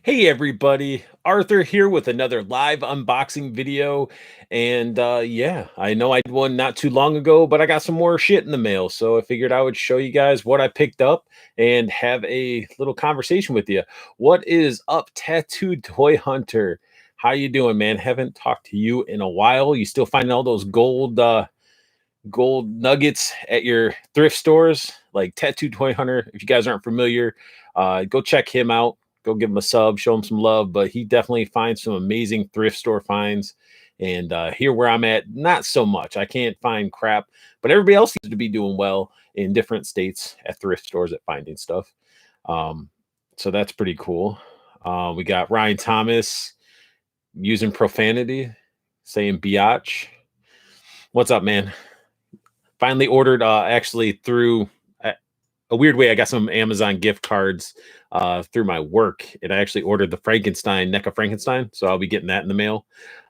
Hey everybody, Arthur here with another live unboxing video. And yeah, I know I did one not too long ago, but I got some more shit in the mail. So I figured I would show you guys what I picked up and have a little conversation with you. What is up, Tattooed Toy Hunter? How you doing, man? Haven't talked to you in a while. You still finding all those gold nuggets at your thrift stores like Tattoo Toy Hunter? If you guys aren't familiar, go check him out. Go give him a sub, show him some love. But he definitely finds some amazing thrift store finds. And here where I'm at, not so much. I can't find crap, but everybody else seems to be doing well in different states at thrift stores at finding stuff. Um, so that's pretty cool. We got Ryan Thomas using profanity, saying biatch. What's up, man? Finally ordered actually through a weird way. I got some Amazon gift cards through my work, and I actually ordered the NECA Frankenstein, so I'll be getting that in the mail.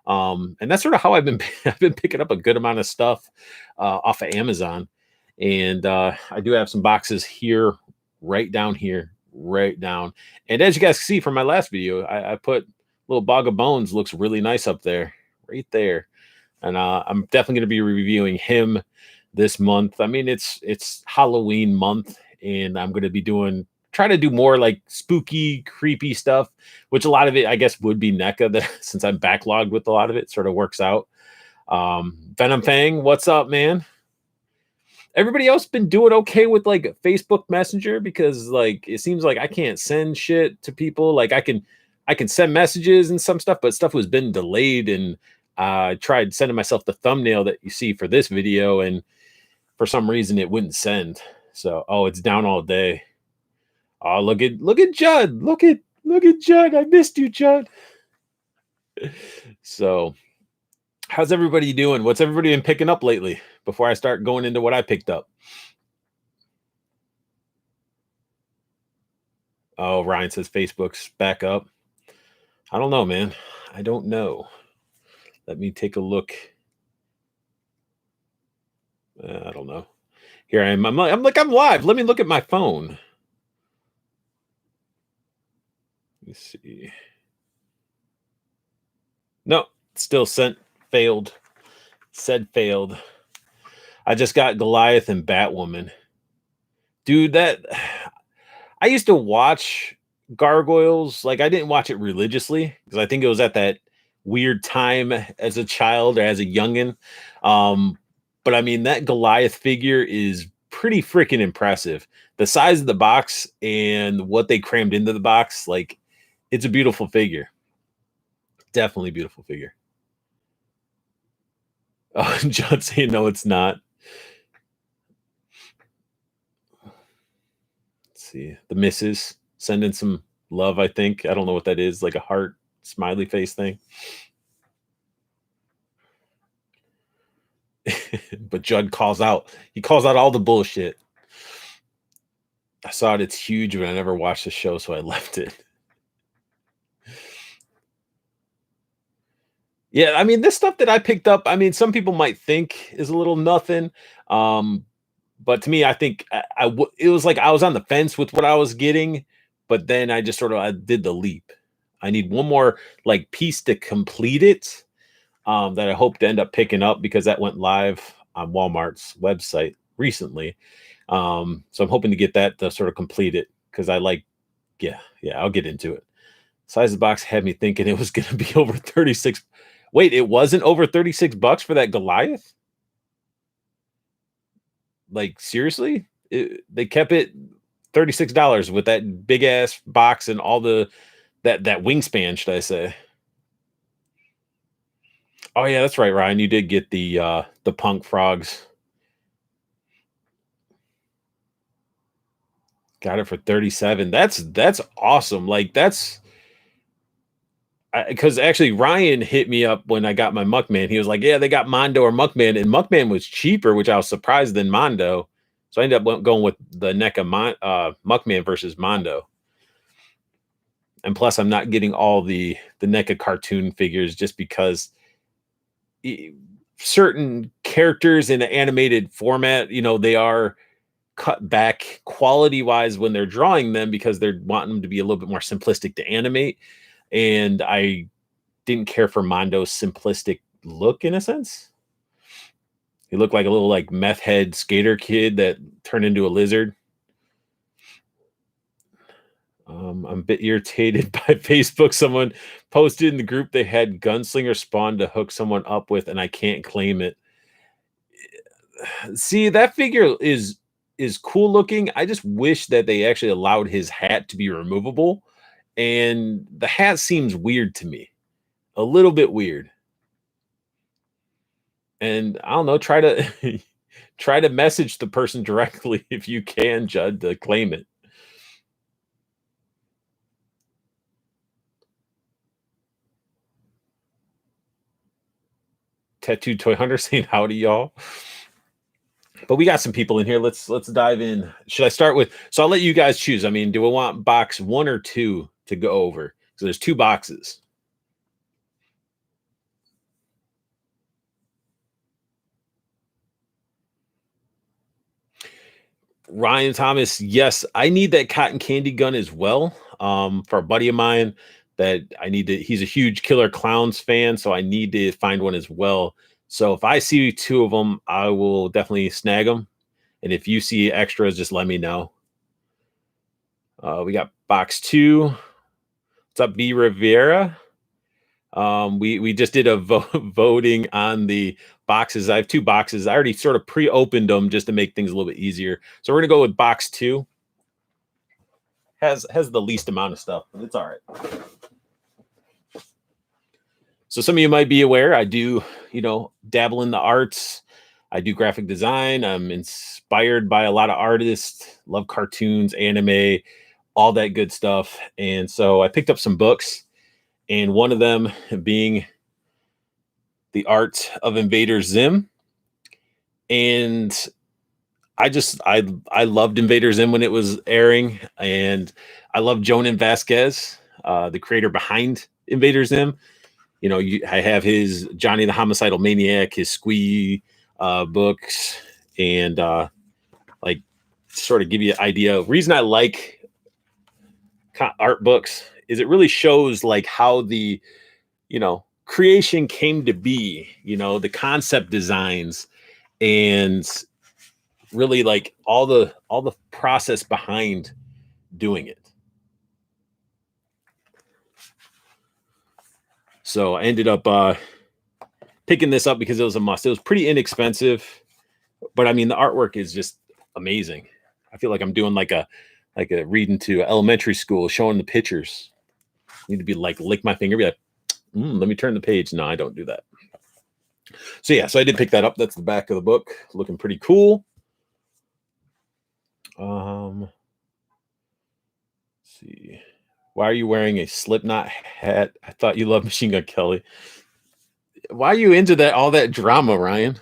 And that's sort of how I've been I've been picking up a good amount of stuff off of Amazon. And I do have some boxes here, right down here, right down. And as you guys can see from my last video, I put little Bog of Bones, looks really nice up there, right there. And I'm definitely going to be reviewing him this month. I mean, it's Halloween month, and I'm going to be try to do more like spooky, creepy stuff, which a lot of it, I guess, would be NECA. That since I'm backlogged with a lot of it, sort of works out. Venom Fang, what's up, man? Everybody else been doing okay with like Facebook Messenger, because like it seems like I can't send shit to people. Like I can send messages and some stuff, but stuff was been delayed, and I tried sending myself the thumbnail that you see for this video, and for some reason it wouldn't send. So it's down all day. Oh, look at Judd. Look at Judd. I missed you, Judd. So how's everybody doing? What's everybody been picking up lately before I start going into what I picked up? Oh, Ryan says Facebook's back up. I don't know, man. I don't know. Let me take a look. I don't know. Here I am. I'm live. Let me look at my phone. Let me see. No, still sent. Failed. Said failed. I just got Goliath and Batwoman. Dude, that I used to watch Gargoyles. Like I didn't watch it religiously because I think it was at that weird time as a child or as a youngin. But I mean that Goliath figure is pretty freaking impressive. The size of the box and what they crammed into the box, like it's a beautiful figure. Definitely beautiful figure. Oh, John saying no, it's not. Let's see. The missus sending some love, I think. I don't know what that is, like a heart smiley face thing. But Judd calls out. He calls out all the bullshit. I saw it. It's huge, but I never watched the show, so I left it. Yeah, I mean, this stuff that I picked up, I mean, some people might think is a little nothing. Um, but to me, I think it was like I was on the fence with what I was getting, but then I just sort of I did the leap. I need one more like piece to complete it, that I hope to end up picking up because that went live on Walmart's website recently. So I'm hoping to get that to sort of complete it because I like, yeah, I'll get into it. Size of the box had me thinking it was going to be over 36. Wait, it wasn't over $36 for that Goliath? Like seriously? They kept it $36 with that big ass box and all that wingspan, should I say? Oh yeah, that's right, Ryan. You did get the punk frogs. Got it for 37. That's awesome. Like that's because actually Ryan hit me up when I got my Muckman. He was like, "Yeah, they got Mondo or Muckman, and Muckman was cheaper, which I was surprised than Mondo." So I ended up going with the NECA Muckman versus Mondo. And plus, I'm not getting all the NECA cartoon figures just because certain characters in an animated format, they are cut back quality wise when they're drawing them because they're wanting them to be a little bit more simplistic to animate. And I didn't care for Mondo's simplistic look in a sense. He looked like a little like meth head skater kid that turned into a lizard. I'm a bit irritated by Facebook. Someone posted in the group they had Gunslinger Spawn to hook someone up with, and I can't claim it. See, that figure is cool looking. I just wish that they actually allowed his hat to be removable, and the hat seems weird to me, a little bit weird. And I don't know, try to try to message the person directly if you can, Judd, to claim it. Tattooed Toy Hunter saying howdy, y'all. But we got some people in here. Let's dive in. Should I start with? So I'll let you guys choose. I mean, do I want box 1 or 2 to go over? So there's 2 boxes. Ryan Thomas, yes, I need that cotton candy gun as well. For a buddy of mine that I need to. He's a huge Killer Clowns fan, so I need to find one as well. So if I see 2 of them, I will definitely snag them. And if you see extras, just let me know. We got box 2. What's up, B Rivera? We just did a voting on the boxes. I have 2 boxes. I already sort of pre-opened them just to make things a little bit easier. So we're gonna go with box 2. Has the least amount of stuff, but it's all right. So some of you might be aware, I do, dabble in the arts. I do graphic design. I'm inspired by a lot of artists, love cartoons, anime, all that good stuff. And so I picked up some books, and one of them being The Art of Invader Zim. And I loved Invader Zim when it was airing, and I love Jonan Vasquez, the creator behind Invader Zim. I have his Johnny the Homicidal Maniac, his Squee books, and like sort of give you an idea. Reason I like art books is it really shows like how the creation came to be. The concept designs and really like all the process behind doing it. So I ended up picking this up because it was a must. It was pretty inexpensive, but I mean the artwork is just amazing. I feel like I'm doing like a reading to elementary school, showing the pictures. I need to be like lick my finger, be like, let me turn the page. No, I don't do that. So yeah, so I did pick that up. That's the back of the book, looking pretty cool. Let's see. Why are you wearing a Slipknot hat? I thought you loved Machine Gun Kelly. Why are you into that all that drama, Ryan?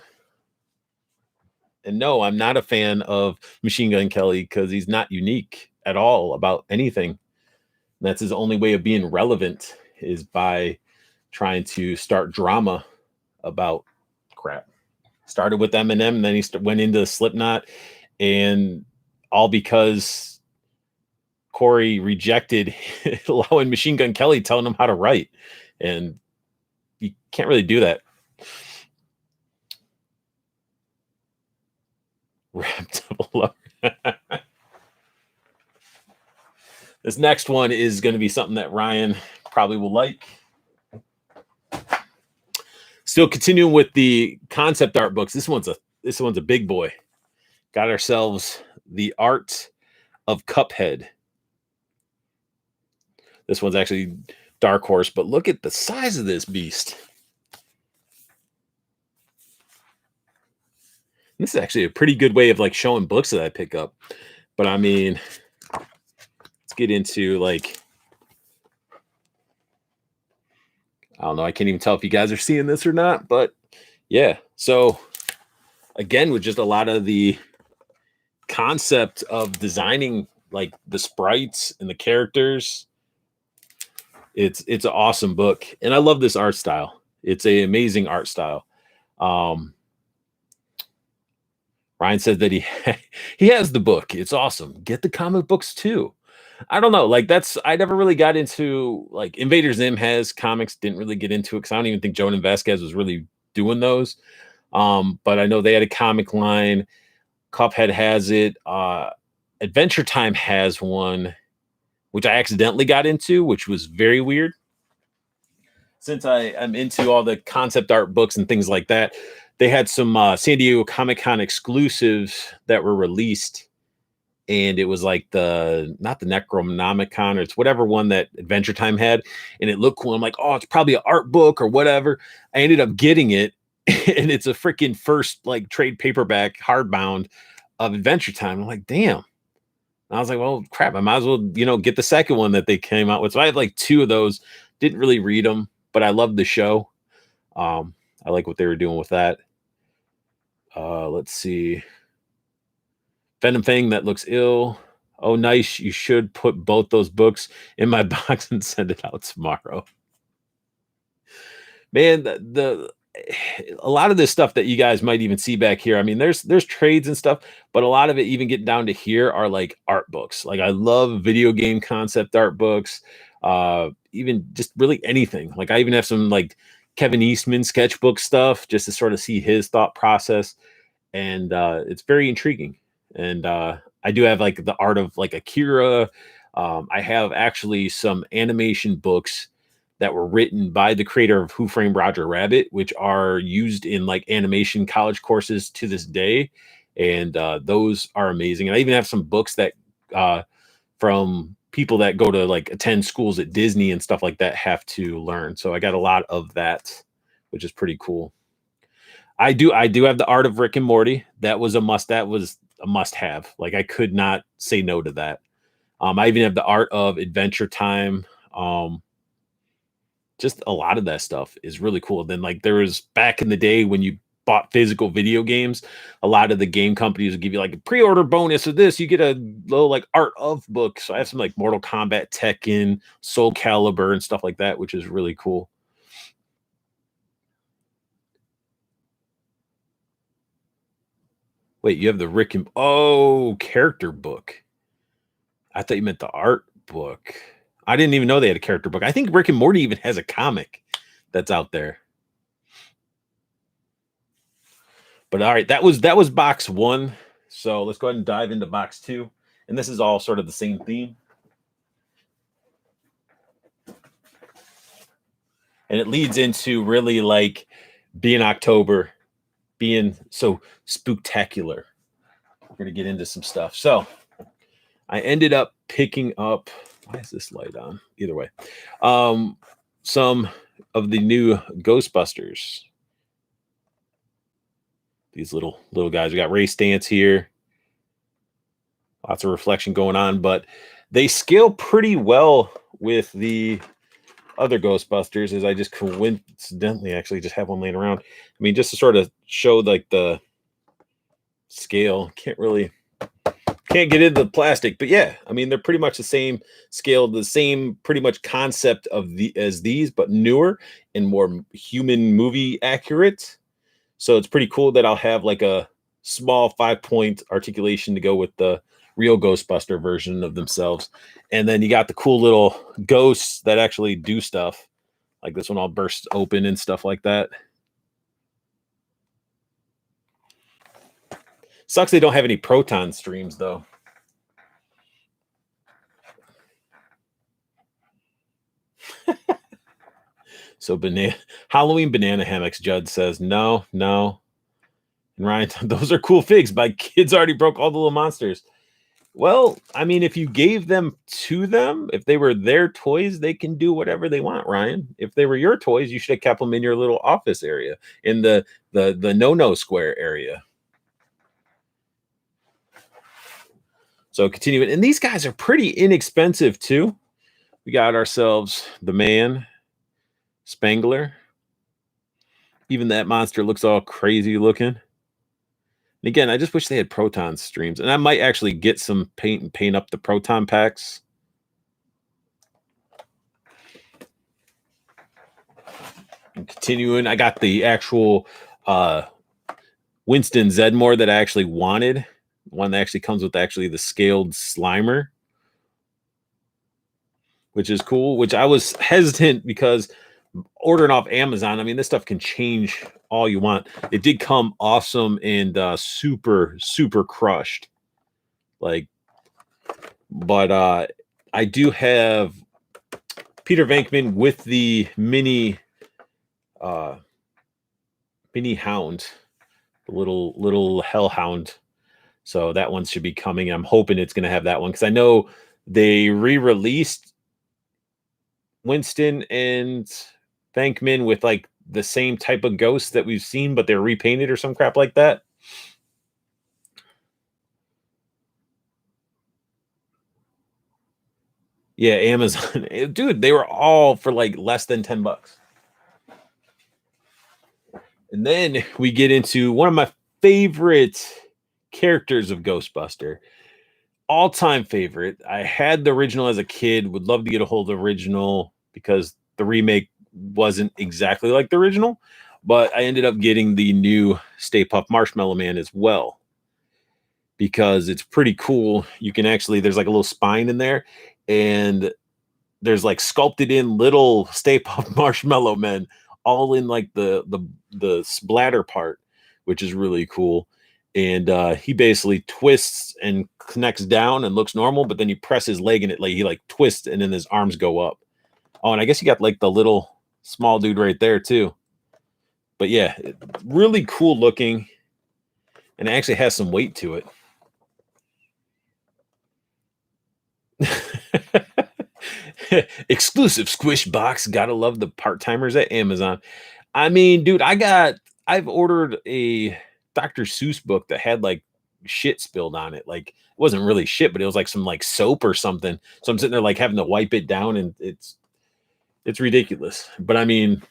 And no, I'm not a fan of Machine Gun Kelly because he's not unique at all about anything. That's his only way of being relevant is by trying to start drama about crap. Started with Eminem, and then he went into Slipknot, and all because Corey rejected allowing Machine Gun Kelly telling him how to write, and you can't really do that. Wrapped up. This next one is going to be something that Ryan probably will like. Still continuing with the concept art books. This one's a big boy. Got ourselves The Art of Cuphead. This one's actually Dark Horse, but look at the size of this beast. This is actually a pretty good way of like showing books that I pick up. But I mean, let's get into like, I don't know. I can't even tell if you guys are seeing this or not, but yeah. So again, with just a lot of the concept of designing like the sprites and the characters, it's an awesome book. And I love this art style. It's an amazing art style. Ryan says that he he has the book. It's awesome. Get the comic books too. I don't know. Like that's I never really got into like Invader Zim has comics. Didn't really get into it because I don't even think Joan and Vasquez was really doing those. But I know they had a comic line. Cuphead has it. Adventure Time has one, which I accidentally got into, which was very weird. Since I am into all the concept art books and things like that, they had some San Diego Comic Con exclusives that were released, and it was like the not the Necronomicon, or it's whatever one that Adventure Time had, and it looked cool. I'm like, oh, it's probably an art book or whatever. I ended up getting it, and it's a freaking first like trade paperback hardbound of Adventure Time. I'm like, damn. And I was like, well, crap, I might as well, get the second one that they came out with. So I had like two of those. Didn't really read them, but I loved the show. I like what they were doing with that. Let's see. Venom Fang that looks ill. Oh, nice. You should put both those books in my box and send it out tomorrow. Man, a lot of this stuff that you guys might even see back here. I mean, there's trades and stuff, but a lot of it, even getting down to here, are like art books. Like I love video game concept art books. Even just really anything. Like I even have some like Kevin Eastman sketchbook stuff just to sort of see his thought process, and it's very intriguing. And I do have like the art of like Akira. I have actually some animation books that were written by the creator of Who Framed Roger Rabbit, which are used in like animation college courses to this day. And those are amazing. And I even have some books that from people that go to like attend schools at Disney and stuff like that have to learn. So I got a lot of that, which is pretty cool. I do have the Art of Rick and Morty. That was a must have. Like I could not say no to that. I even have the Art of Adventure Time. Just a lot of that stuff is really cool. Then like there was back in the day when you bought physical video games, a lot of the game companies would give you like a pre-order bonus of this. You get a little like art of book. So I have some like Mortal Kombat, Tekken, Soul Calibur, and stuff like that, which is really cool. Wait, you have the Rick and character book. I thought you meant the art book. I didn't even know they had a character book. I think Rick and Morty even has a comic that's out there. But all right, that was box one. So let's go ahead and dive into box two. And this is all sort of the same theme. And it leads into really like being October, being so spooktacular. We're gonna get into some stuff. So I ended up picking up, why is this light on? Either way. Some of the new Ghostbusters. These little guys. We got Ray Stantz here. Lots of reflection going on, but they scale pretty well with the other Ghostbusters, as I just coincidentally actually just have one laying around. I mean, just to sort of show like the scale. Can't get into the plastic, but yeah, I mean they're pretty much the same scale, the same pretty much concept of as these, but newer and more human movie accurate. So it's pretty cool that I'll have like a small 5-point articulation to go with the real Ghostbuster version of themselves. And then you got the cool little ghosts that actually do stuff. Like this one all bursts open and stuff like that. Sucks they don't have any proton streams though. So Halloween banana hammocks, Judd says, no. And Ryan, those are cool figs. My kids already broke all the little monsters. Well, I mean, if you gave them to them, if they were their toys, they can do whatever they want, Ryan. If they were your toys, you should have kept them in your little office area, in the no square area. So continuing, and these guys are pretty inexpensive too. We got ourselves the man, Spangler. Even that monster looks all crazy looking. And again, I just wish they had proton streams, and I might actually get some paint and paint up the proton packs. And continuing, I got the actual Winston Zedmore that I actually wanted. One that actually comes with actually the scaled Slimer, which is cool. Which I was hesitant because ordering off Amazon, I mean, this stuff can change all you want. It did come awesome and super, super crushed. Like, but I do have Peter Venkman with the uh mini hound, the little hellhound. So that one should be coming. I'm hoping it's going to have that one because I know they re-released Winston and Venkman with like the same type of ghost that we've seen, but they're repainted or some crap like that. Yeah, Amazon. Dude, they were all for like less than $10. And then we get into one of my favorite characters of Ghostbuster. All-time favorite. I had the original as a kid, would love to get a hold of the original because the remake wasn't exactly like the original, but I ended up getting the new Stay Puft Marshmallow Man as well because it's pretty cool. You can actually, there's like a little spine in there, and there's like sculpted in little Stay Puft Marshmallow Men all in like the splatter part, which is really cool. And he basically twists and connects down and looks normal, but then you press his leg and it like he like twists and then his arms go up. Oh, and I guess you got like the little small dude right there too. But yeah, really cool looking, and it actually has some weight to it. Exclusive squish box. Gotta love the part-timers at Amazon. I mean, dude, I've ordered a Dr. Seuss book that had like shit spilled on it. Like it wasn't really shit, but it was like some like soap or something. So I'm sitting there like having to wipe it down, and it's ridiculous. But I mean,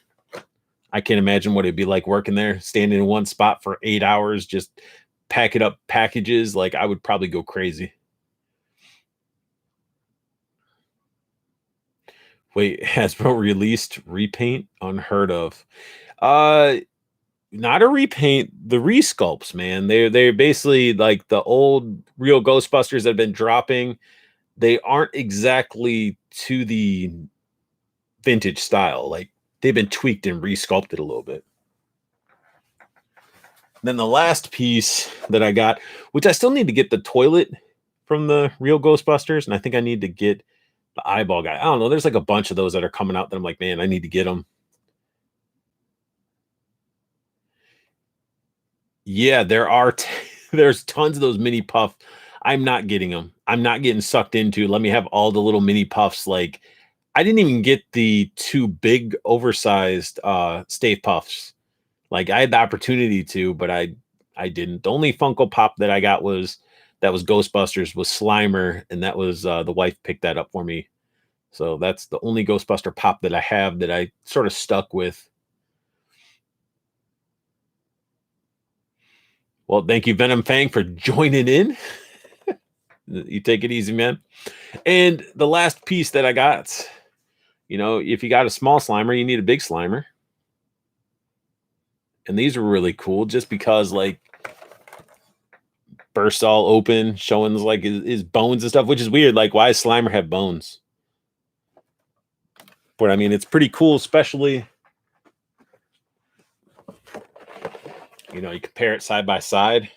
I can't imagine what it'd be like working there, standing in one spot for 8 hours, just packing up packages. Like I would probably go crazy. Wait, Hasbro released repaint? Unheard of. Uh Not a repaint, the resculpts, man. They're basically like the old real Ghostbusters that have been dropping. They aren't exactly to the vintage style. Like they've been tweaked and resculpted a little bit. Then the last piece that I got, which I still need to get the toilet from the real Ghostbusters, and I think I need to get the eyeball guy. I don't know. There's like a bunch of those that are coming out that I'm like, man, I need to get them. Yeah, there's tons of those mini puff. I'm not getting them. I'm not getting sucked into. Let me have all the little mini puffs. Like I didn't even get the two big oversized Stay Puffs. Like I had the opportunity to, but I didn't. The only Funko Pop that I got was that was Ghostbusters was Slimer, and that was the wife picked that up for me. So that's the only Ghostbuster pop that I have that I sort of stuck with. Well, thank you, Venom Fang, for joining in. You take it easy, man. And the last piece that I got, if you got a small Slimer, you need a big Slimer. And these are really cool just because, like, bursts all open, showing like his bones and stuff, which is weird. Like, why does Slimer have bones? But I mean, it's pretty cool, especially, you compare it side by side.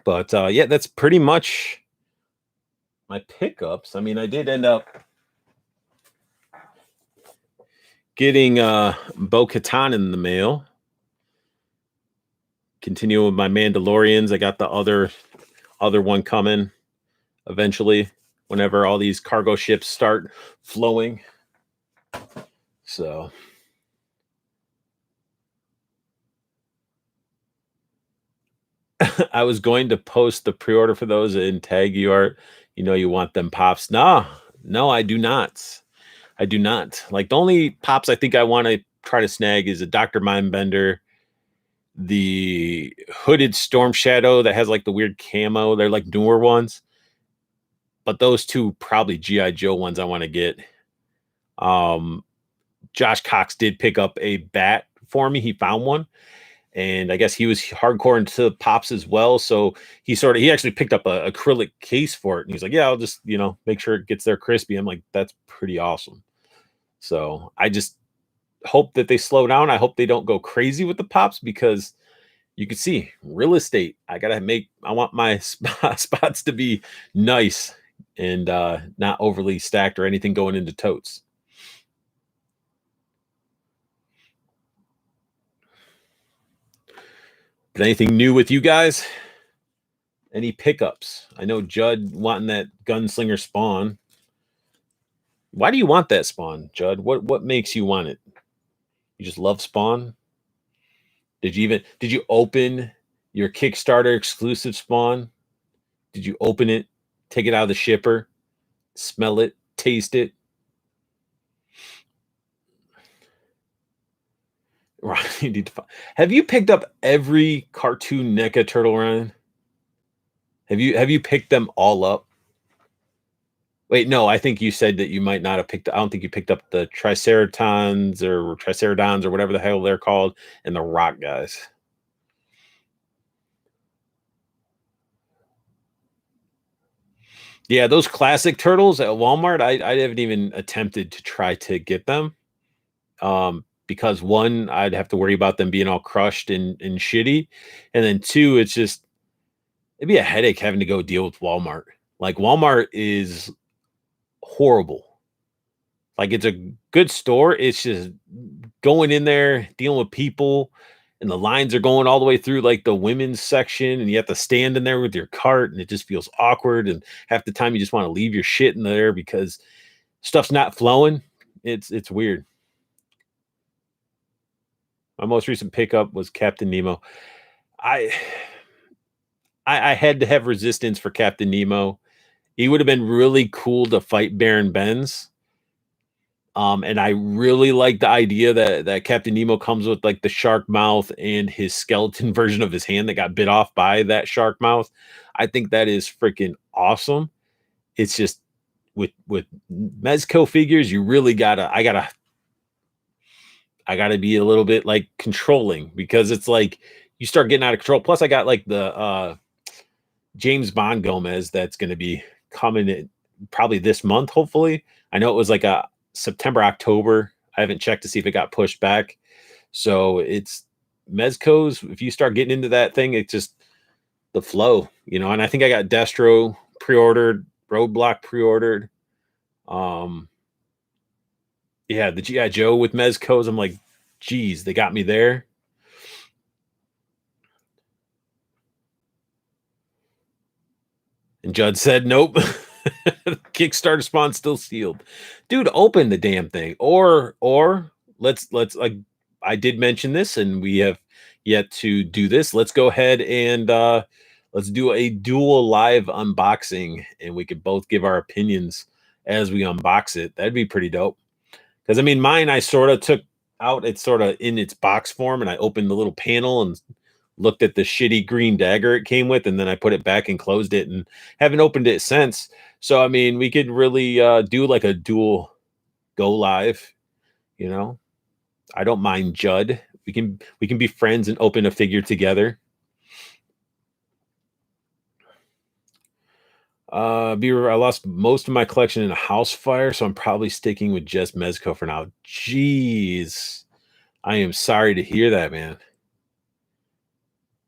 But yeah, that's pretty much my pickups. I mean, I did end up getting Bo-Katan in the mail. Continue with my Mandalorians. I got the other one coming eventually whenever all these cargo ships start flowing. So I was going to post the pre-order for those and tag you, Art. You want them pops. No, I do not. I do not. Like the only pops I think I want to try to snag is a Dr. Mindbender the hooded Storm Shadow that has like the weird camo. They're like newer ones, but those two probably GI Joe ones I want to get. Um, Josh Cox did pick up a bat for me. He found one, and I guess he was hardcore into pops as well. So he actually picked up a acrylic case for it, and he's like, "Yeah, I'll just make sure it gets there crispy." I'm like, "That's pretty awesome." So I just hope that they slow down. I hope they don't go crazy with the pops because you can see real estate. I want my spots to be nice and not overly stacked or anything going into totes. But anything new with you guys? Any pickups? I know Judd wanting that gunslinger spawn. Why do you want that spawn, Judd? What makes you want it? You just love spawn? Did you open your Kickstarter exclusive spawn? Did you open it, take it out of the shipper, smell it, taste it? Right. Have you picked up every cartoon NECA turtle, Ryan? Have you picked them all up? Wait, no, I think you said that you might not have picked. I don't think you picked up the Triceratons or Tricerodons or whatever the hell they're called, and the Rock guys. Yeah, those classic turtles at Walmart, I haven't even attempted to try to get them. Because one, I'd have to worry about them being all crushed and shitty, and then two, it'd be a headache having to go deal with Walmart. Like Walmart is horrible. Like it's a good store. It's just going in there, dealing with people, and the lines are going all the way through like the women's section, and you have to stand in there with your cart, and it just feels awkward. And half the time you just want to leave your shit in there because stuff's not flowing. It's weird. My most recent pickup was Captain Nemo. I I had to have resistance for Captain Nemo. He would have been really cool to fight Baron Benz. And I really like the idea that Captain Nemo comes with like the shark mouth and his skeleton version of his hand that got bit off by that shark mouth. I think that is freaking awesome. It's just with Mezco figures, you really I gotta be a little bit like controlling because it's like you start getting out of control. Plus, I got like the James Bond Gomez that's going to be coming in probably this month, hopefully. I know it was like a September, October. I haven't checked to see if it got pushed back. So it's Mezco's. If you start getting into that thing, it's just the flow, And I think I got Destro pre-ordered, Roadblock pre-ordered. Um, yeah, the GI Joe with Mezco's. I'm like, geez, they got me there. And Judd said, nope. Kickstarter spawn still sealed. Dude, open the damn thing. Or let's like I did mention this and we have yet to do this. Let's go ahead and let's do a dual live unboxing and we could both give our opinions as we unbox it. That'd be pretty dope. Because I mean mine I sort of took out, it's sort of in its box form, and I opened the little panel and looked at the shitty green dagger it came with, and then I put it back and closed it and haven't opened it since. So I mean, we could really do like a dual go live, you know. I don't mind Judd. We can be friends and open a figure together. Beaver, I lost most of my collection in a house fire, so I'm probably sticking with just Mezco for now. Jeez. I am sorry to hear that, man.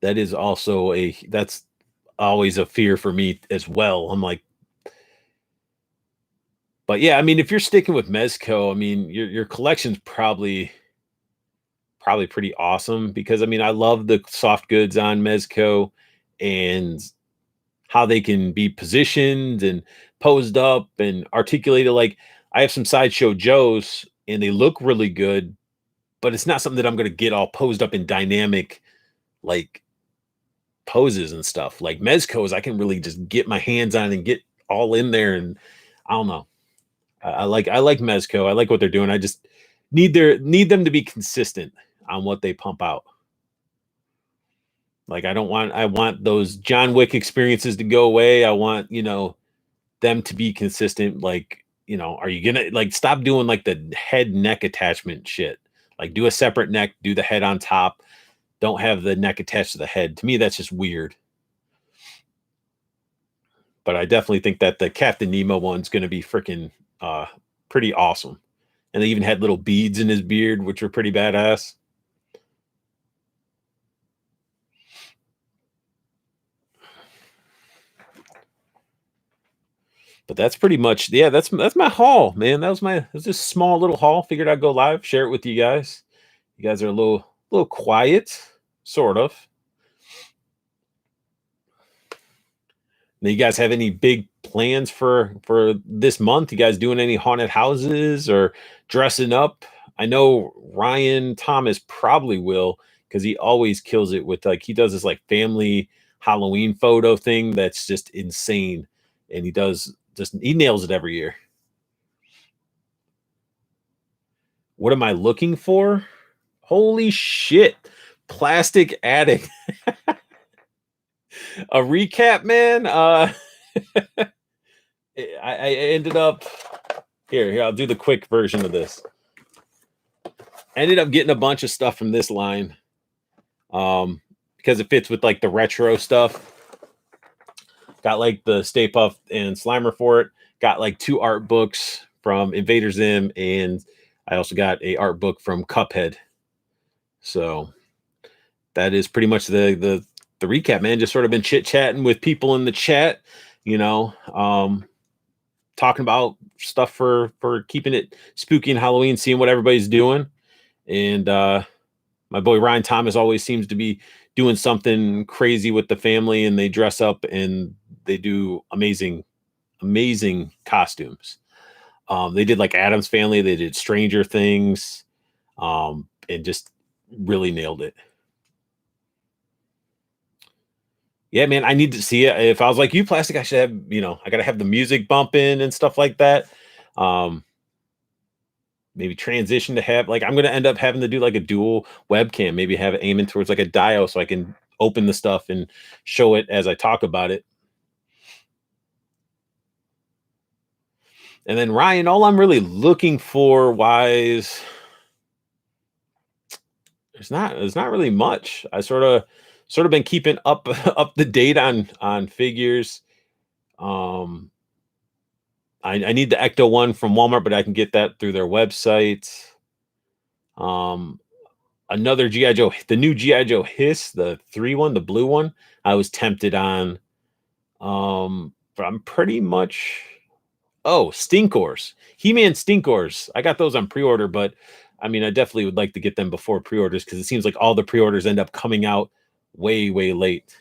That is also that's always a fear for me as well. I'm like, but yeah, I mean, if you're sticking with Mezco, I mean, your collection's probably pretty awesome because I mean, I love the soft goods on Mezco and how they can be positioned and posed up and articulated. Like I have some sideshow Joes and they look really good, but it's not something that I'm going to get all posed up in dynamic like poses and stuff. Like Mezco's, I can really just get my hands on and get all in there. And I don't know. I like Mezco. I like what they're doing. I just need them to be consistent on what they pump out. Like I want those John Wick experiences to go away. I want, them to be consistent. Like, are you gonna like stop doing like the head neck attachment shit? Like do a separate neck, do the head on top. Don't have the neck attached to the head. To me, that's just weird. But I definitely think that the Captain Nemo one's gonna be freaking uh pretty awesome. And they even had little beads in his beard, which were pretty badass. But that's pretty much, yeah, that's my haul, man. That was just small little haul. Figured I'd go live, share it with you guys. You guys are a little quiet, sort of. Now, you guys have any big plans for this month? You guys doing any haunted houses or dressing up? I know Ryan Thomas probably will because he always kills it with like he does this like family Halloween photo thing that's just insane, and he nails it every year. What am I looking for? Holy shit! Plastic Attic, a recap, man. I ended up here. I'll do the quick version of this. I ended up getting a bunch of stuff from this line, because it fits with like the retro stuff. Got like the Stay Puft and Slimer for it. Got like 2 art books from Invader Zim, and I also got a art book from Cuphead. So that is pretty much the recap, man. Just sort of been chit chatting with people in the chat, you know, talking about stuff for keeping it spooky and Halloween, seeing what everybody's doing. And my boy Ryan Thomas always seems to be doing something crazy with the family, and they dress up and they do amazing costumes. They did like Adam's Family, they did Stranger Things, and just really nailed it. Yeah, man, I need to see it. If I was like you, Plastic, I should have, I gotta have the music bumping and stuff like that. Um, Maybe transition to have like I'm gonna end up having to do like a dual webcam, maybe have it aiming towards like a dial so I can open the stuff and show it as I talk about it. And then Ryan, all I'm really looking for wise, there's not really much. I sort of been keeping up up to date on figures. Um I need the Ecto one from Walmart, but I can get that through their website. Um Another GI Joe, the new GI Joe Hiss, the 3 one, the blue one. I was tempted on. But I'm pretty much, oh, Stinkors, He-Man Stinkors. I got those on pre-order, but I mean, I definitely would like to get them before pre-orders because it seems like all the pre-orders end up coming out way late.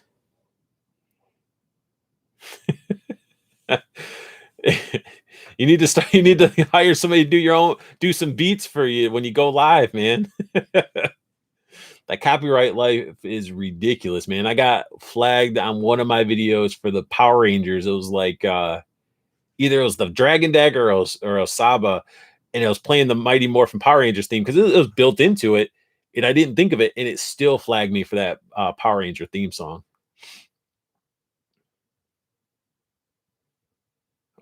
You need to start. You need to hire somebody to do some beats for you when you go live, man. That copyright life is ridiculous, man. I got flagged on one of my videos for the Power Rangers. It was like either it was the Dragon Dagger or Osaba, and it was playing the Mighty Morphin Power Rangers theme because it was built into it, and I didn't think of it, and it still flagged me for that Power Ranger theme song.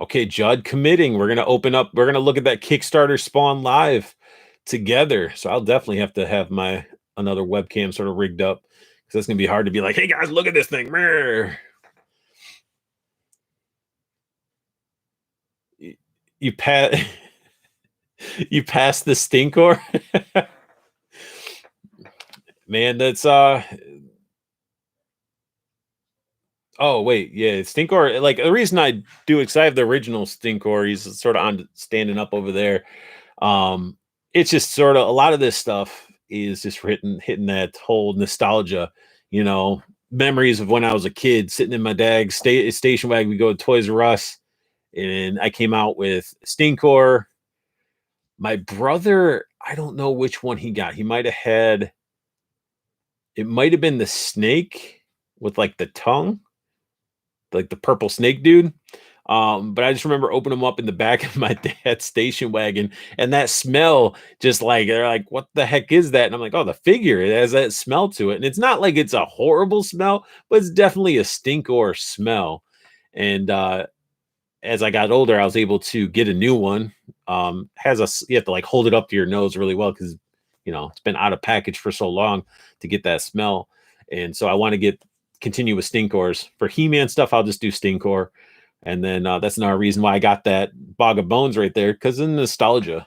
Okay, Judd, committing. We're gonna open up. We're gonna look at that Kickstarter Spawn live together. So I'll definitely have to have my another webcam sort of rigged up because that's gonna be hard to be like, hey guys, look at this thing. You pass you pass the Stinkor. Man, that's oh wait, yeah, Stinkor. Like the reason I do because I have the original Stinkor. He's sort of on standing up over there. Um, it's just sort of a lot of this stuff is just hitting that whole nostalgia, you know, memories of when I was a kid sitting in my dad's station wagon. We go to Toys R Us, and I came out with Stinkor. My brother, I don't know which one he got. He might have had. It might have been the snake with like the tongue, like the purple snake dude. But I just remember opening them up in the back of my dad's station wagon, and that smell, just like they're like, "What the heck is that?" And I'm like, "Oh, the figure. It has that smell to it." And it's not like it's a horrible smell, but it's definitely a stink or smell. And as I got older, I was able to get a new one. Has a you have to like hold it up to your nose really well because it's been out of package for so long to get that smell. And so I want to continue with Stinkors. For He-Man stuff, I'll just do Stinkor. And then that's another reason why I got that Bog of Bones right there, because of nostalgia.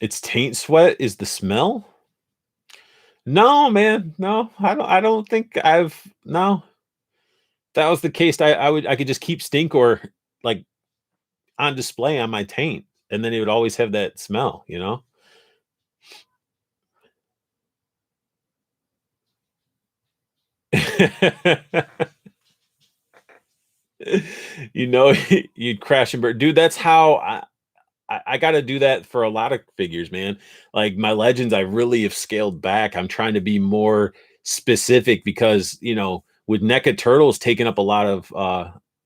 It's taint sweat is the smell. No, man, no, I don't think I've no. If that was the case, I could just keep Stinkor like on display on my taint, and then it would always have that smell. you know, you'd crash and burn, dude. That's how I got to do that for a lot of figures, man. Like my legends, I really have scaled back. I'm trying to be more specific because with NECA turtles taking up a lot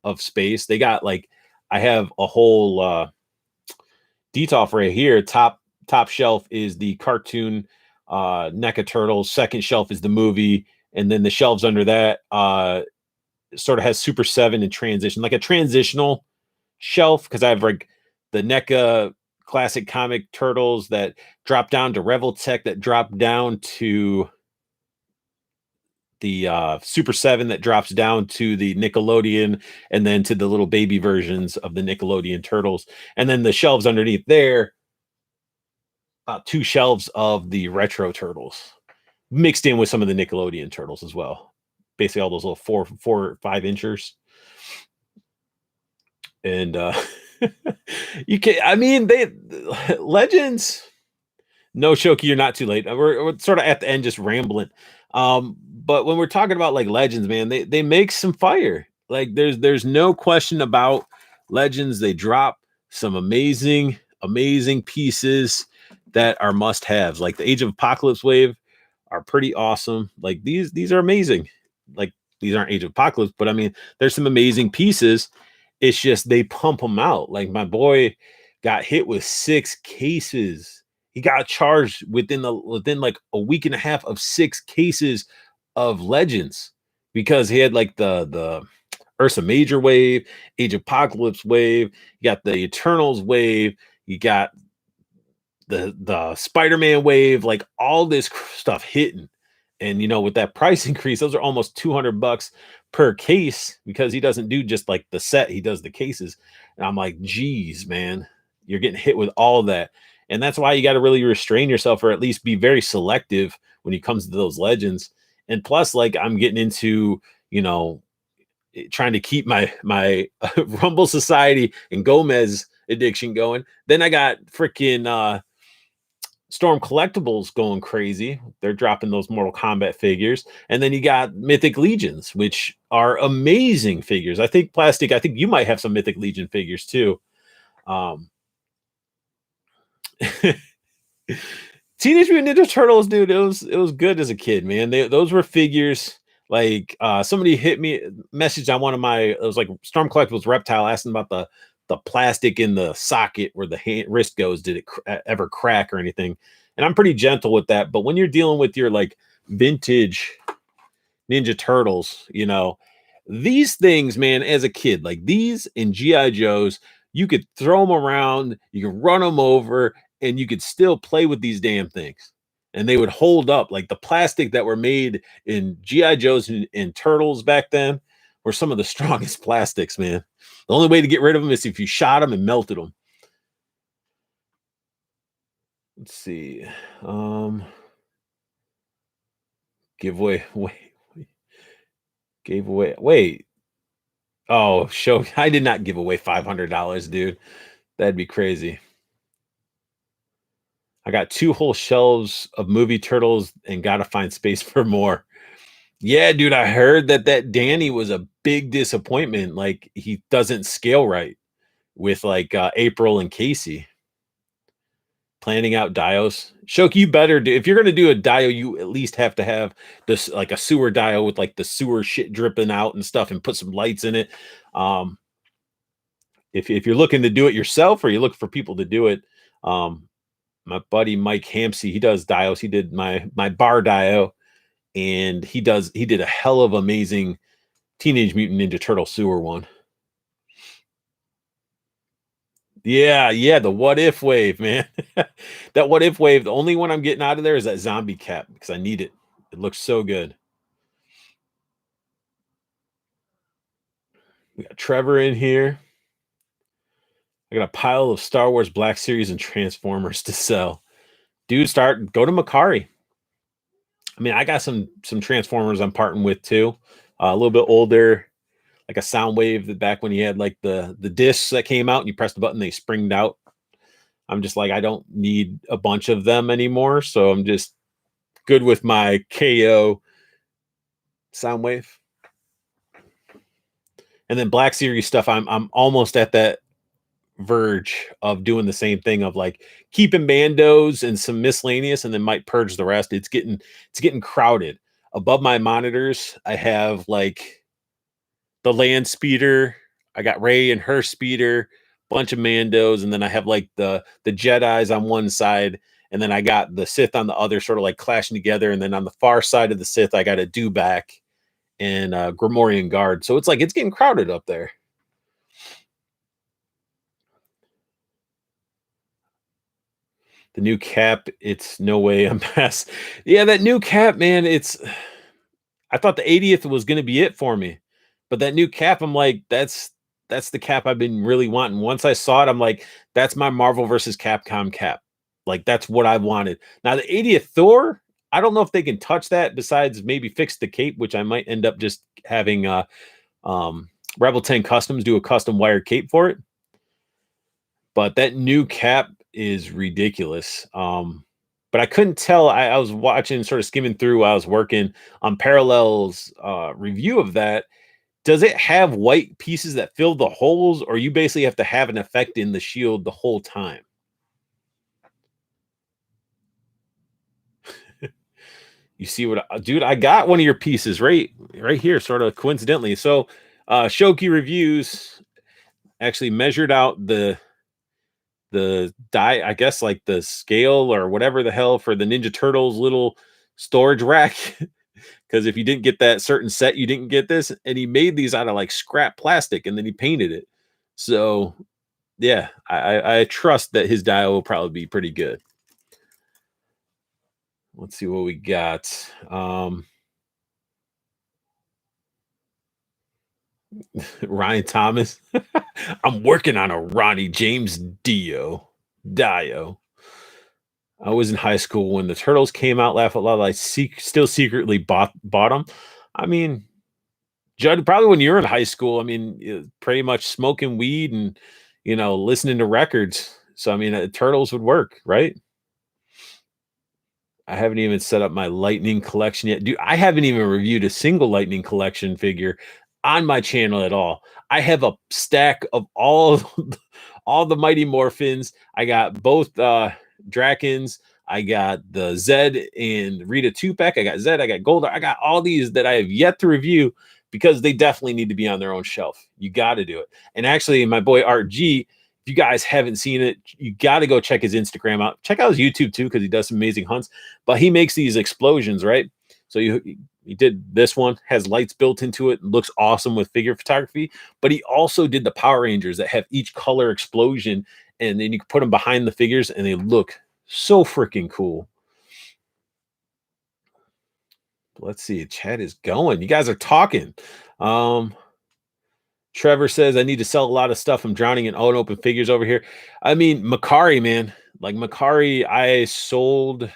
of space, they got like I have a whole DTOF right here. Top shelf is the cartoon NECA turtles. Second shelf is the movie, and then the shelves under that sort of has Super 7 and transition, like a transitional shelf, because I have like the NECA classic comic turtles that drop down to Revoltech, that drop down to the Super 7, that drops down to the Nickelodeon, and then to the little baby versions of the Nickelodeon turtles. And then the shelves underneath there, about two shelves of the retro turtles mixed in with some of the Nickelodeon turtles as well. Basically all those little 4 or 5 inchers. And you can I mean they legends. No, Shoki, you're not too late. We're sort of at the end just rambling. But when we're talking about like legends, man, they make some fire. Like there's no question about legends. They drop some amazing pieces that are must haves. Like the Age of Apocalypse wave are pretty awesome. Like these are amazing. Like these aren't Age of Apocalypse, but I mean, there's some amazing pieces. It's just they pump them out. Like my boy got hit with 6 cases. He got charged within like a week and a half of 6 cases of legends because he had like the Ursa Major wave, Age of Apocalypse wave, you got the Eternals wave, you got the Spider-Man wave, like all this stuff hitting. And with that price increase, those are almost $200 per case because he doesn't do just like the set, he does the cases. And I'm like, geez, man, you're getting hit with all of that. And that's why you got to really restrain yourself, or at least be very selective when it comes to those legends. And plus, like I'm getting into, trying to keep my Rumble Society and Gomez addiction going. Then I got freaking Storm Collectibles going crazy. They're dropping those Mortal Kombat figures. And then you got Mythic Legions, which are amazing figures. I think you might have some Mythic Legion figures too. Um, Teenage Mutant Ninja Turtles, dude, it was good as a kid, man. Those were figures. Like somebody hit me message on one of my, it was like Storm Collectibles Reptile, asking about the plastic in the socket where the wrist goes. Did it ever crack or anything? And I'm pretty gentle with that. But when you're dealing with your like vintage Ninja Turtles, these things, man, as a kid, like these and GI Joes, you could throw them around, you could run them over, and you could still play with these damn things, and they would hold up. Like the plastic that were made in GI Joes and Turtles back then were some of the strongest plastics, man. The only way to get rid of them is if you shot them and melted them. Let's see. Um, giveaway. Wait, gave away. Wait. Oh, show. I did not give away $500, dude. That'd be crazy. I got 2 whole shelves of movie turtles and gotta find space for more. Yeah, dude, I heard that Danny was a big disappointment. Like he doesn't scale right with like April and Casey. planning out dios. Shoki, you better do, if you're gonna do a dio, you at least have to have this like a sewer dio with like the sewer shit dripping out and stuff, and put some lights in it. Um, if you're looking to do it yourself or you look for people to do it, um, my buddy Mike Hampsey, he does dios. He did my bar dio, and he did a hell of amazing Teenage Mutant Ninja Turtle sewer one. Yeah, yeah, the what if wave, man. That what if wave, the only one I'm getting out of there is that zombie cap because I need it. It looks so good. We got Trevor in here. I got a pile of Star Wars Black Series and Transformers to sell. Dude, go to Macari. I mean, I got some Transformers I'm parting with too. A little bit older, like a Soundwave that back when you had like the discs that came out and you pressed the button, they springed out. I'm just like, I don't need a bunch of them anymore. So I'm just good with my KO Soundwave. And then Black Series stuff, I'm almost at that verge of doing the same thing of like keeping bandos and some miscellaneous and then might purge the rest. It's getting crowded. Above my monitors, I have like the land speeder. I got Ray and her speeder, bunch of Mandos, and then I have like the Jedi's on one side, and then I got the Sith on the other, sort of like clashing together. And then on the far side of the Sith, I got a Dewback and Grimorian Guard. So it's like it's getting crowded up there. The new cap, it's no way a mess. Yeah, that new cap, man, it's I thought the 80th was gonna be it for me. But that new cap, I'm like, that's the cap I've been really wanting. Once I saw it, I'm like, that's my Marvel versus Capcom cap. Like that's what I wanted. Now the 80th Thor, I don't know if they can touch that besides maybe fix the cape, which I might end up just having um Rebel 10 Customs do a custom wired cape for it. But that new cap is ridiculous. But I couldn't tell. I was watching, sort of skimming through while I was working on Parallel's review of that. Does it have white pieces that fill the holes, or you basically have to have an effect in the shield the whole time? You see what, dude? I got one of your pieces right here, sort of coincidentally. So, Shoki Reviews actually measured out the die, I guess, like the scale or whatever the hell for the Ninja Turtles little storage rack. Because if you didn't get that certain set, you didn't get this. And he made these out of like scrap plastic and then he painted it. So yeah, I trust that his dial will probably be pretty good. Let's see what we got. Ryan Thomas. I'm working on a Ronnie James Dio. I was in high school when the Turtles came out. Laugh a lot. I still secretly bought them. I mean, Judd, probably when you're in high school, I mean, pretty much smoking weed and listening to records. So I mean, Turtles would work, right? I haven't even set up my Lightning collection yet. Dude, I haven't even reviewed a single Lightning collection figure on my channel at all. I have a stack of all the Mighty Morphins. I got both Drakens. I got the Zed and Rita 2-pack. I got Zed. I got Goldar. I got all these that I have yet to review because they definitely need to be on their own shelf. You got to do it. And actually, my boy Art G, if you guys haven't seen it, you got to go check his Instagram out. Check out his YouTube too, because he does some amazing hunts. But he makes these explosions, right? So he did this one, has lights built into it, looks awesome with figure photography. But he also did the Power Rangers that have each color explosion, and then you can put them behind the figures, and they look so freaking cool. Let's see. Chat is going. You guys are talking. Trevor says, I need to sell a lot of stuff. I'm drowning in unopened figures over here. I mean, Macari, man. Like Macari, I sold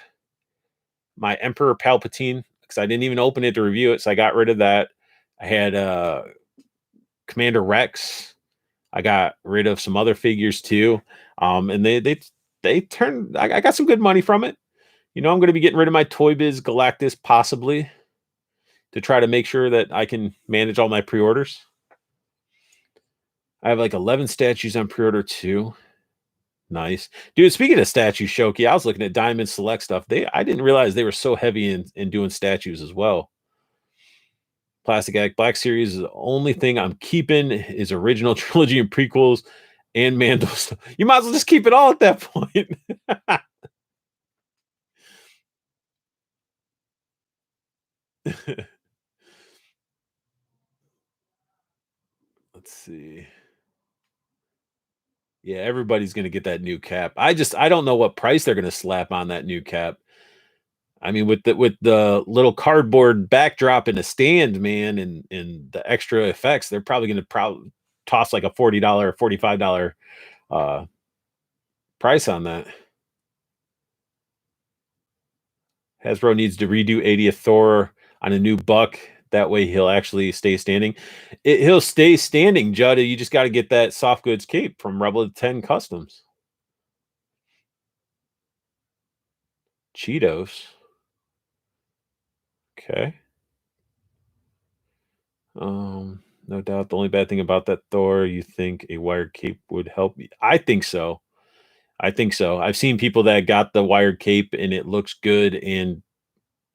my Emperor Palpatine because I didn't even open it to review it. So I got rid of that. I had Commander Rex. I got rid of some other figures too. And they turned, I got some good money from it. I'm going to be getting rid of my Toy Biz Galactus possibly to try to make sure that I can manage all my pre-orders. I have like 11 statues on pre-order too. Nice. Dude, speaking of statue Shoki, I was looking at Diamond Select stuff. I didn't realize they were so heavy in doing statues as well. Plastic Act Black Series is the only thing I'm keeping is original trilogy and prequels and Mando stuff. You might as well just keep it all at that point. Let's see. Yeah, everybody's gonna get that new cap. I don't know what price they're gonna slap on that new cap. I mean, with the little cardboard backdrop and a stand, man, and the extra effects, they're probably gonna toss like a $40, $45 uh price on that. Hasbro needs to redo 80th Thor on a new buck. That way he'll actually stay standing. He'll stay standing, Judd. You just got to get that soft goods cape from Rebel 10 Customs. Cheetos. Okay. No doubt. The only bad thing about that Thor, you think a wired cape would help me? I think so. I think so. I've seen people that got the wired cape and it looks good, and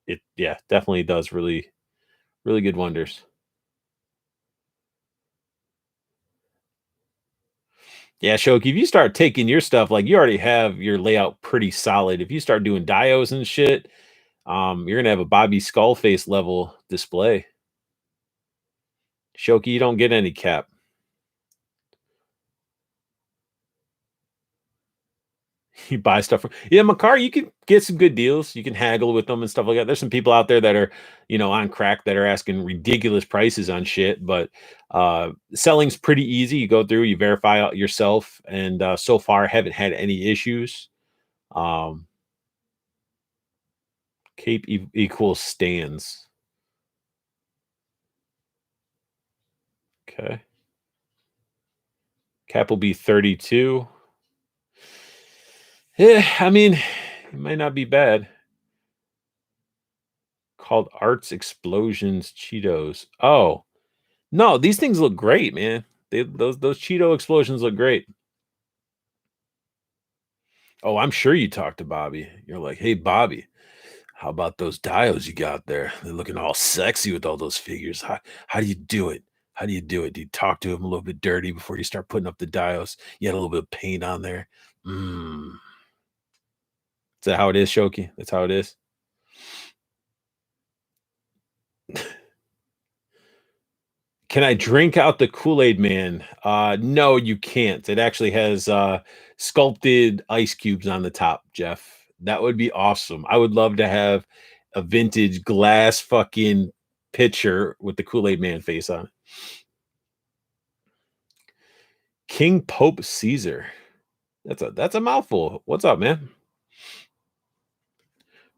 it yeah, definitely does really, really good wonders. Yeah, Shoki, if you start taking your stuff, like you already have your layout pretty solid. If you start doing dios and shit, you're gonna have a Bobby Skullface level display. Shoki, you don't get any cap. You buy stuff from Makar, you can get some good deals. You can haggle with them and stuff like that. There's some people out there that are, on crack that are asking ridiculous prices on shit, but selling's pretty easy. You go through, you verify out yourself, and so far haven't had any issues. Um, Cape equals stands. Okay. Cap will be 32. Yeah, I mean, it might not be bad. Called Arts Explosions Cheetos. Oh, no, these things look great, man. Those Cheeto explosions look great. Oh, I'm sure you talked to Bobby. You're like, "Hey, Bobby, how about those dials you got there? They're looking all sexy with all those figures. How do you do it? How do you do it? Do you talk to him a little bit dirty before you start putting up the dials? You had a little bit of paint on there. Mm. Is that how it is, Shoki? That's how it is. Can I drink out the Kool-Aid man? No, you can't. It actually has sculpted ice cubes on the top, Jeff. That would be awesome. I would love to have a vintage glass fucking pitcher with the Kool-Aid man face on it. King Pope Caesar. That's a mouthful. What's up, man?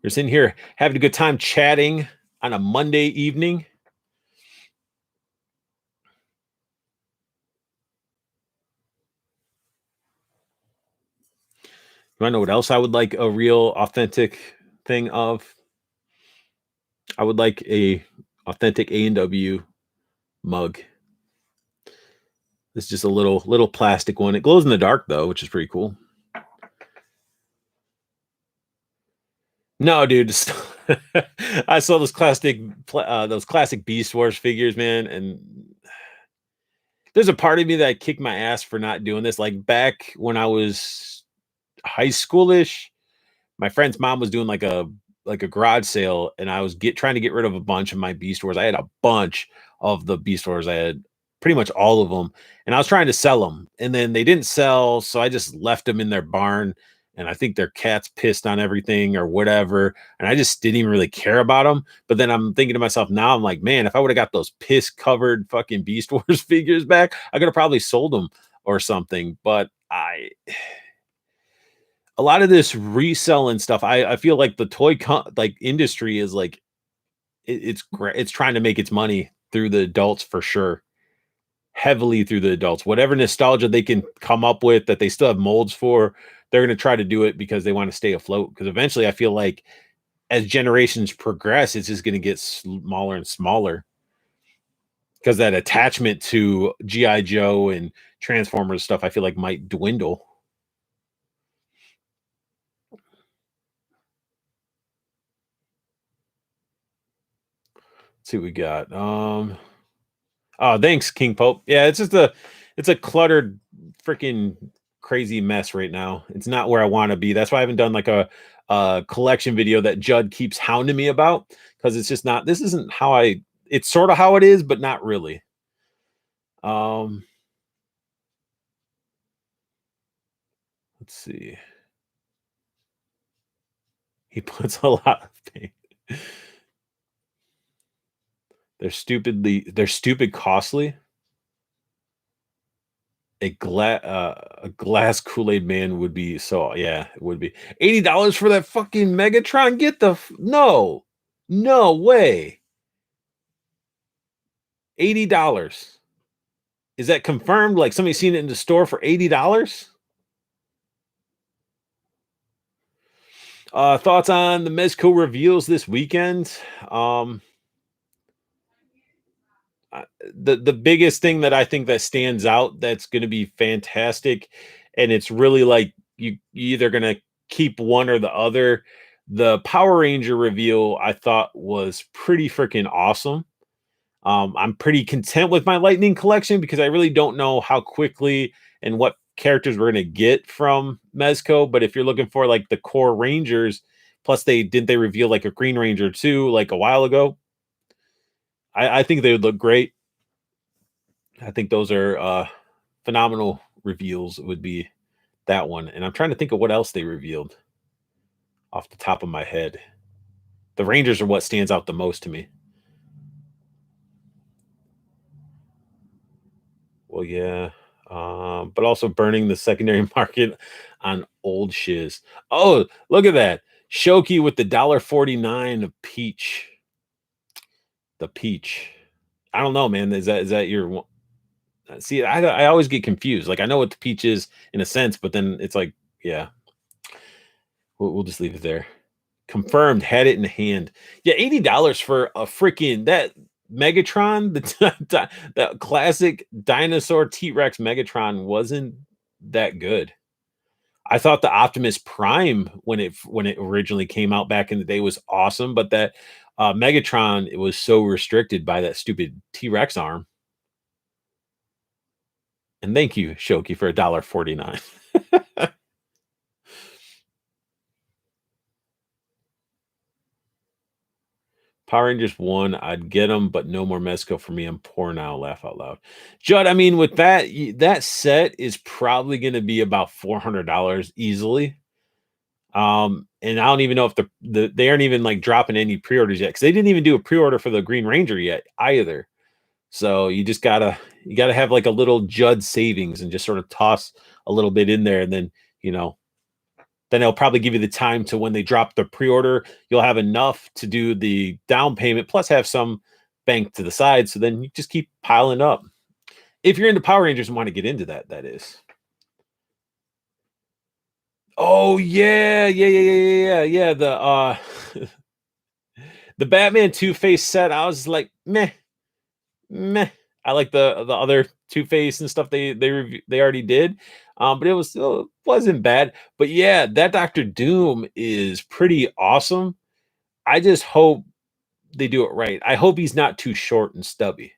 We're sitting here having a good time chatting on a Monday evening. You want to know what else I would like a real authentic thing of? I would like a authentic A&W mug. It's just a little plastic one. It glows in the dark though, which is pretty cool. No, dude, I saw those classic Beast Wars figures, man, and there's a part of me that kicked my ass for not doing this. Like back when I was high schoolish, my friend's mom was doing like a garage sale, and I was trying to get rid of a bunch of my Beast Wars. I had a bunch of the Beast Wars. I had pretty much all of them, and I was trying to sell them, and then they didn't sell, so I just left them in their barn. And I think their cats pissed on everything or whatever, and I just didn't even really care about them. But then I'm thinking to myself now, I'm like, man, if I would have got those piss covered fucking Beast Wars figures back, I could have probably sold them or something. But a lot of this reselling stuff, I feel like the like industry is like it's great. It's trying to make its money through the adults for sure, heavily through the adults. Whatever nostalgia they can come up with that they still have molds for, they're going to try to do it because they want to stay afloat. Because eventually, I feel like as generations progress, it's just going to get smaller and smaller because that attachment to GI Joe and Transformers stuff, I feel like might dwindle. see what we got. Oh, thanks, King Pope. Yeah, it's a cluttered, freaking crazy mess right now. It's not where I want to be. That's why I haven't done like a collection video that Judd keeps hounding me about, because it's just not. This isn't how I. It's sort of how it is, but not really. Um, let's see. He puts a lot of paint. They're stupid costly. A glass Kool-Aid man would be, so yeah, it would be $80 for that fucking Megatron. Get the no, no way. $80. Is that confirmed? Like somebody seen it in the store for $80? Thoughts on the Mezco reveals this weekend? Um, the biggest thing that I think that stands out that's going to be fantastic, and it's really like you either going to keep one or the other. The Power Ranger reveal I thought was pretty freaking awesome. I'm pretty content with my Lightning collection because I really don't know how quickly and what characters we're going to get from Mezco. But if you're looking for like the core Rangers, plus they reveal like a Green Ranger too, like a while ago. I think they would look great. I think those are phenomenal reveals. Would be that one, and I'm trying to think of what else they revealed off the top of my head. The Rangers are what stands out the most to me. Well, yeah, but also burning the secondary market on old shiz. Oh, look at that Shoki with the $1.49 of peach. The peach. I don't know, man. Is that your see? I always get confused. Like I know what the peach is in a sense, but then it's like, yeah, we'll just leave it there. Confirmed, had it in hand. Yeah, $80 for a freaking that Megatron, that classic dinosaur T-Rex Megatron wasn't that good. I thought the Optimus Prime when it originally came out back in the day was awesome, but that Megatron, it was so restricted by that stupid T-Rex arm. And thank you, Shoki, for $1.49. Power Rangers 1, I'd get them, but no more Mezco for me. I'm poor now. Laugh out loud. Judd, I mean, with that, that set is probably going to be about $400 easily. And I don't even know if they aren't even like dropping any pre-orders yet, because they didn't even do a pre-order for the Green Ranger yet either. So you gotta have like a little Judd savings and just sort of toss a little bit in there, and then you know then they'll probably give you the time to when they drop the pre-order, you'll have enough to do the down payment plus have some bank to the side. So then you just keep piling up. If you're into Power Rangers and want to get into that, that is. Oh yeah, yeah, yeah, yeah, yeah, yeah. The the Batman Two-Face set, I was like, meh, meh. I like the other Two-Face and stuff they already did. But it was still wasn't bad. But yeah, that Doctor Doom is pretty awesome. I just hope they do it right. I hope he's not too short and stubby.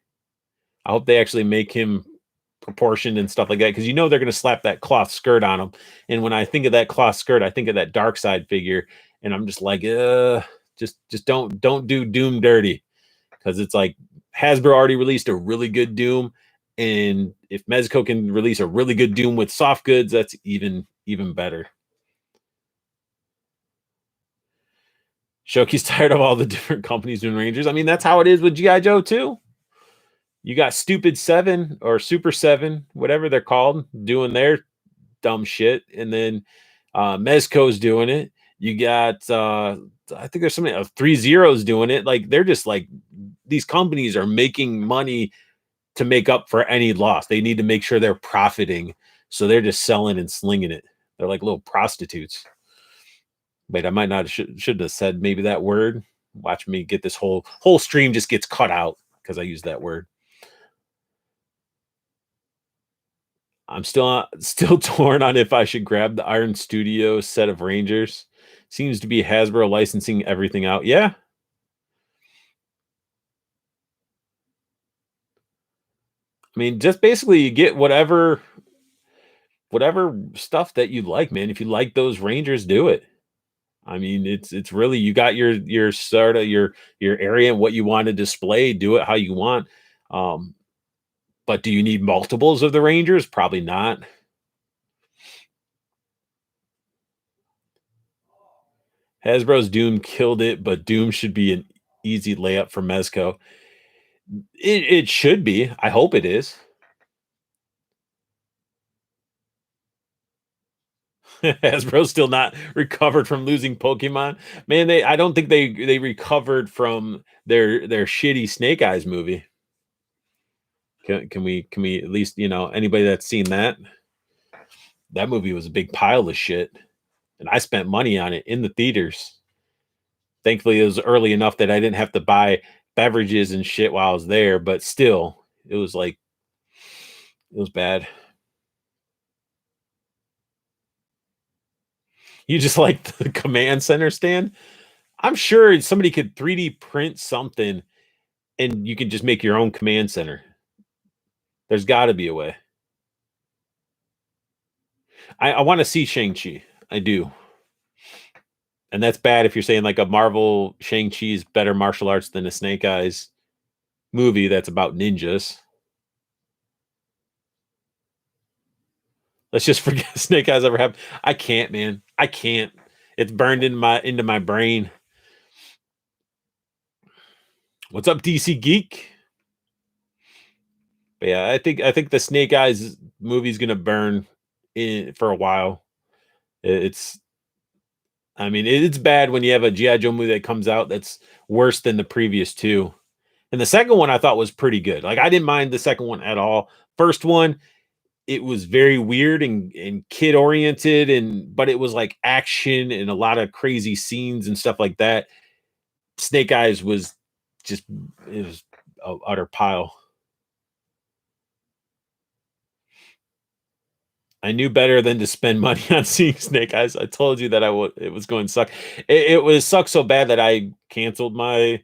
I hope they actually make him proportioned and stuff like that, because they're going to slap that cloth skirt on him. And when I think of that cloth skirt, I think of that Dark Side figure, and I'm just like, just don't do Doom dirty, because it's like Hasbro already released a really good Doom, and if Mezco can release a really good Doom with soft goods, that's even better. Shoki's tired of all the different companies doing Rangers. I mean, that's how it is with GI Joe too. You got Stupid Seven or Super Seven, whatever they're called, doing their dumb shit, and then Mezco's doing it. You got I think there's something 3 Zeros doing it. Like they're just like these companies are making money to make up for any loss. They need to make sure they're profiting, so they're just selling and slinging it. They're like little prostitutes. Wait, I might not should have said maybe that word. Watch me get this whole stream just gets cut out because I used that word. I'm still torn on if I should grab the Iron Studio set of Rangers. Seems to be Hasbro licensing everything out. Yeah. I mean, just basically you get whatever stuff that you like, man. If you like those Rangers, do it. I mean, it's really you got your sort of your area and what you want to display, do it how you want. Um, but do you need multiples of the Rangers? Probably not. Hasbro's Doom killed it, but Doom should be an easy layup for Mezco. It should be. I hope it is. Hasbro's still not recovered from losing Pokemon. Man, they I don't think they recovered from their shitty Snake Eyes movie. Can we at least, anybody that's seen that movie was a big pile of shit. And I spent money on it in the theaters. Thankfully, it was early enough that I didn't have to buy beverages and shit while I was there, but still, it was like it was bad. You just like the command center stand? I'm sure somebody could 3D print something and you can just make your own command center. There's got to be a way. I want to see Shang-Chi. I do. And that's bad if you're saying like a Marvel Shang-Chi is better martial arts than a Snake Eyes movie that's about ninjas. Let's just forget Snake Eyes ever happened. I can't, man. I can't. It's burned into my brain. What's up, DC Geek? But yeah, I think the Snake Eyes movie's gonna burn in for a while. It's I mean, it's bad when you have a G.I. Joe movie that comes out that's worse than the previous two. And the second one I thought was pretty good. Like I didn't mind the second one at all. First one, it was very weird and kid oriented but it was like action and a lot of crazy scenes and stuff like that. Snake Eyes was just it was a utter pile. I knew better than to spend money on seeing Snake Eyes. I told you that it was going to suck. It was sucked so bad that I canceled my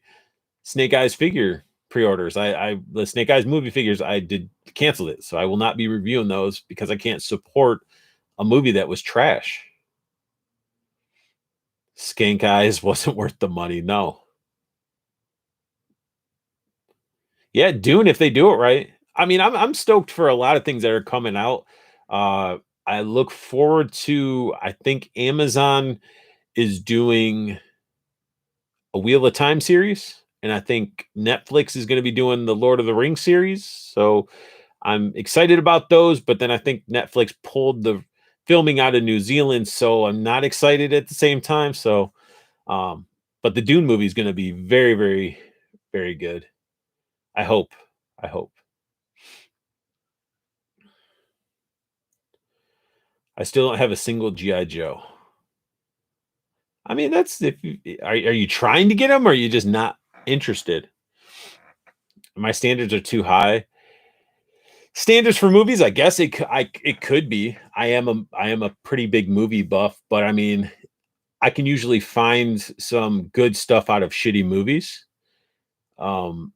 Snake Eyes figure pre-orders. I the Snake Eyes movie figures I did cancel it, so I will not be reviewing those because I can't support a movie that was trash. Skank Eyes wasn't worth the money. No. Yeah, Dune if they do it right. I mean, I'm stoked for a lot of things that are coming out. Uh I look forward to I think Amazon is doing a Wheel of Time series, and I think Netflix is going to be doing the Lord of the Rings series. So I'm excited about those, but then I think Netflix pulled the filming out of New Zealand, so I'm not excited at the same time. So, but the Dune movie is going to be very, very, very good. I hope. I hope. I still don't have a single GI Joe. I mean, that's if you, are you trying to get them, or are you just not interested? My standards are too high. Standards for movies, I guess it could be. I am a pretty big movie buff, but I mean, I can usually find some good stuff out of shitty movies. Um,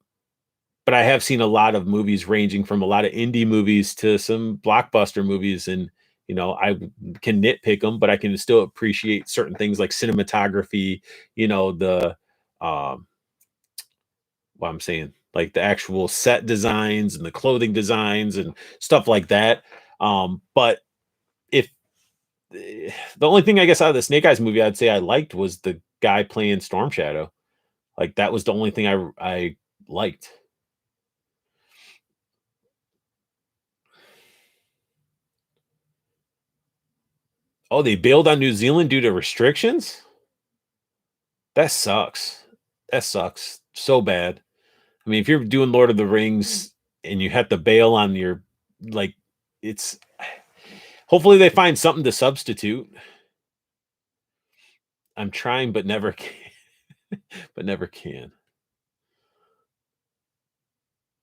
but I have seen a lot of movies ranging from a lot of indie movies to some blockbuster movies, and I can nitpick them, but I can still appreciate certain things like cinematography. The what I'm saying, like the actual set designs and the clothing designs and stuff like that. But if the only thing I guess out of the Snake Eyes movie I'd say I liked was the guy playing Storm Shadow. Like that was the only thing I liked. Oh, they bailed on New Zealand due to restrictions? That sucks. That sucks so bad. I mean, if you're doing Lord of the Rings and you have to bail on your like it's hopefully they find something to substitute. I'm trying but never can. But never can.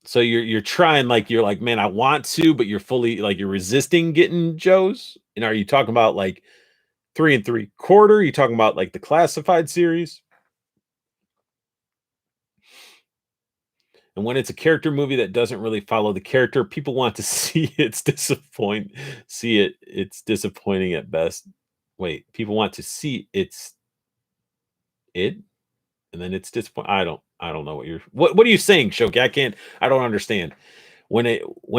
So you're trying like you're like, man, I want to, but you're fully like you're resisting getting Joe's. And are you talking about like 3 3/4? Are you talking about like the classified series? And when it's a character movie that doesn't really follow the character, people want to see it's disappointing at best. Wait, people want to see it, and then it's disappointing. I don't know what are you saying, Shoki? I don't understand. When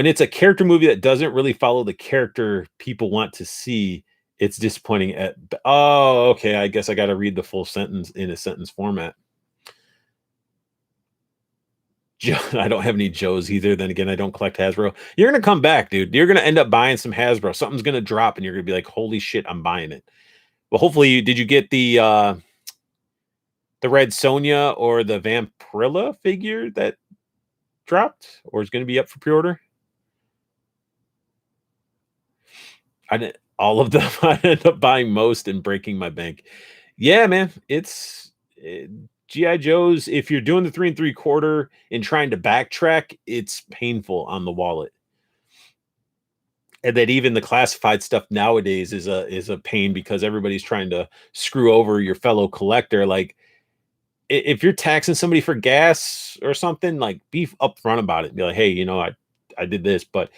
it's a character movie that doesn't really follow the character people want to see, it's disappointing oh, okay. I guess I got to read the full sentence in a sentence format. I don't have any Joes either. Then again, I don't collect Hasbro. You're gonna come back, dude. You're gonna end up buying some Hasbro. Something's gonna drop, and you're gonna be like, "Holy shit, I'm buying it." Well, hopefully, did you get the Red Sonia or the Vampirilla figure that dropped, or is going to be up for pre-order? I didn't. All of them. I ended up buying most and breaking my bank. Yeah, man. GI Joes. If you're doing the 3 3/4 and trying to backtrack, it's painful on the wallet. And that even the classified stuff nowadays is a pain because everybody's trying to screw over your fellow collector. Like if you're taxing somebody for gas or something, like be upfront about it. Be like, hey, I did this, but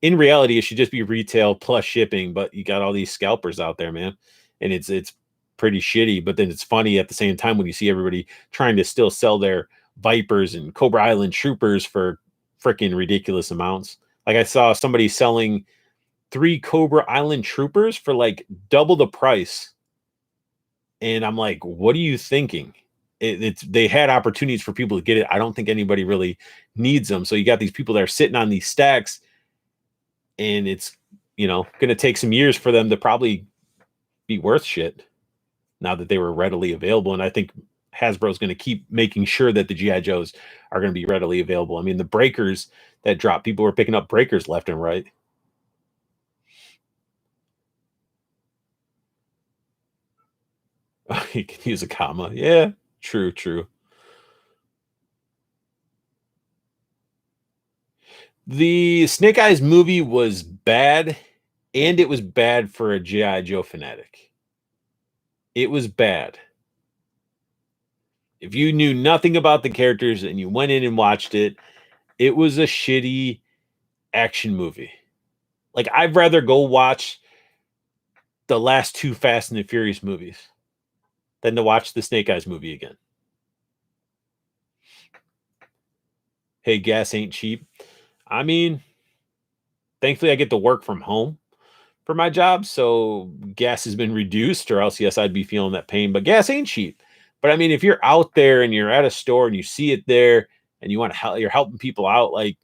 in reality, it should just be retail plus shipping. But you got all these scalpers out there, man, and it's pretty shitty. But then it's funny at the same time when you see everybody trying to still sell their Vipers and Cobra Island Troopers for freaking ridiculous amounts. Like I saw somebody selling 3 Cobra Island Troopers for like double the price, and I'm like, what are you thinking? They had opportunities for people to get it. I don't think anybody really needs them. So you got these people that are sitting on these stacks, and it's going to take some years for them to probably be worth shit now that they were readily available. And I think Hasbro is going to keep making sure that the GI Joes are going to be readily available. I mean, the breakers that dropped, people were picking up breakers left and right. You can use a comma. Yeah, true. The Snake Eyes movie was bad, and it was bad for a GI Joe fanatic. It was bad. If you knew nothing about the characters and you went in and watched it, it was a shitty action movie. Like I'd rather go watch the last 2 Fast and the Furious movies than to watch the Snake Eyes movie again. Hey, gas ain't cheap. I mean, thankfully I get to work from home for my job, so gas has been reduced, or else yes, I'd be feeling that pain. But gas ain't cheap. But I mean, if you're out there and you're at a store and you see it there and you want to help, you're helping people out. Like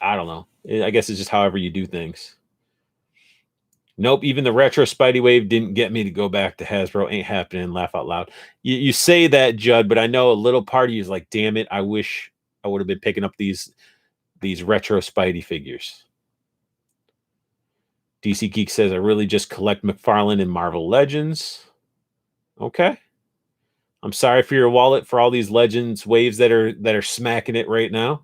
I don't know. I guess it's just however you do things. Nope, even the retro Spidey wave didn't get me to go back to Hasbro. Ain't happening. Laugh out loud. You say that, Judd, but I know a little part of you is like, damn it, I wish I would have been picking up these retro Spidey figures. DC Geek says I really just collect McFarlane and Marvel Legends. Okay. I'm sorry for your wallet for all these Legends waves that are smacking it right now.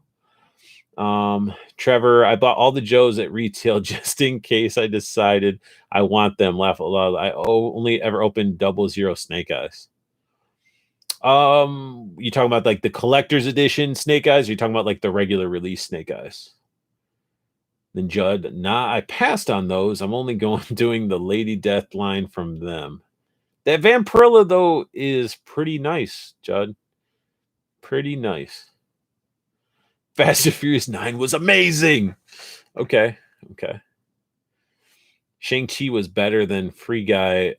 Trevor, I bought all the Joes at retail just in case I decided I want them. Laugh out loud. I only ever opened 00 Snake Eyes. You talking about like the collector's edition Snake Eyes? Or you talking about like the regular release Snake Eyes? Then Judd, nah, I passed on those. I'm only going doing the Lady Death line from them. That Vampirilla though is pretty nice, Judd. Pretty nice. Fast and Furious 9 was amazing. Okay. Shang-Chi was better than Free Guy.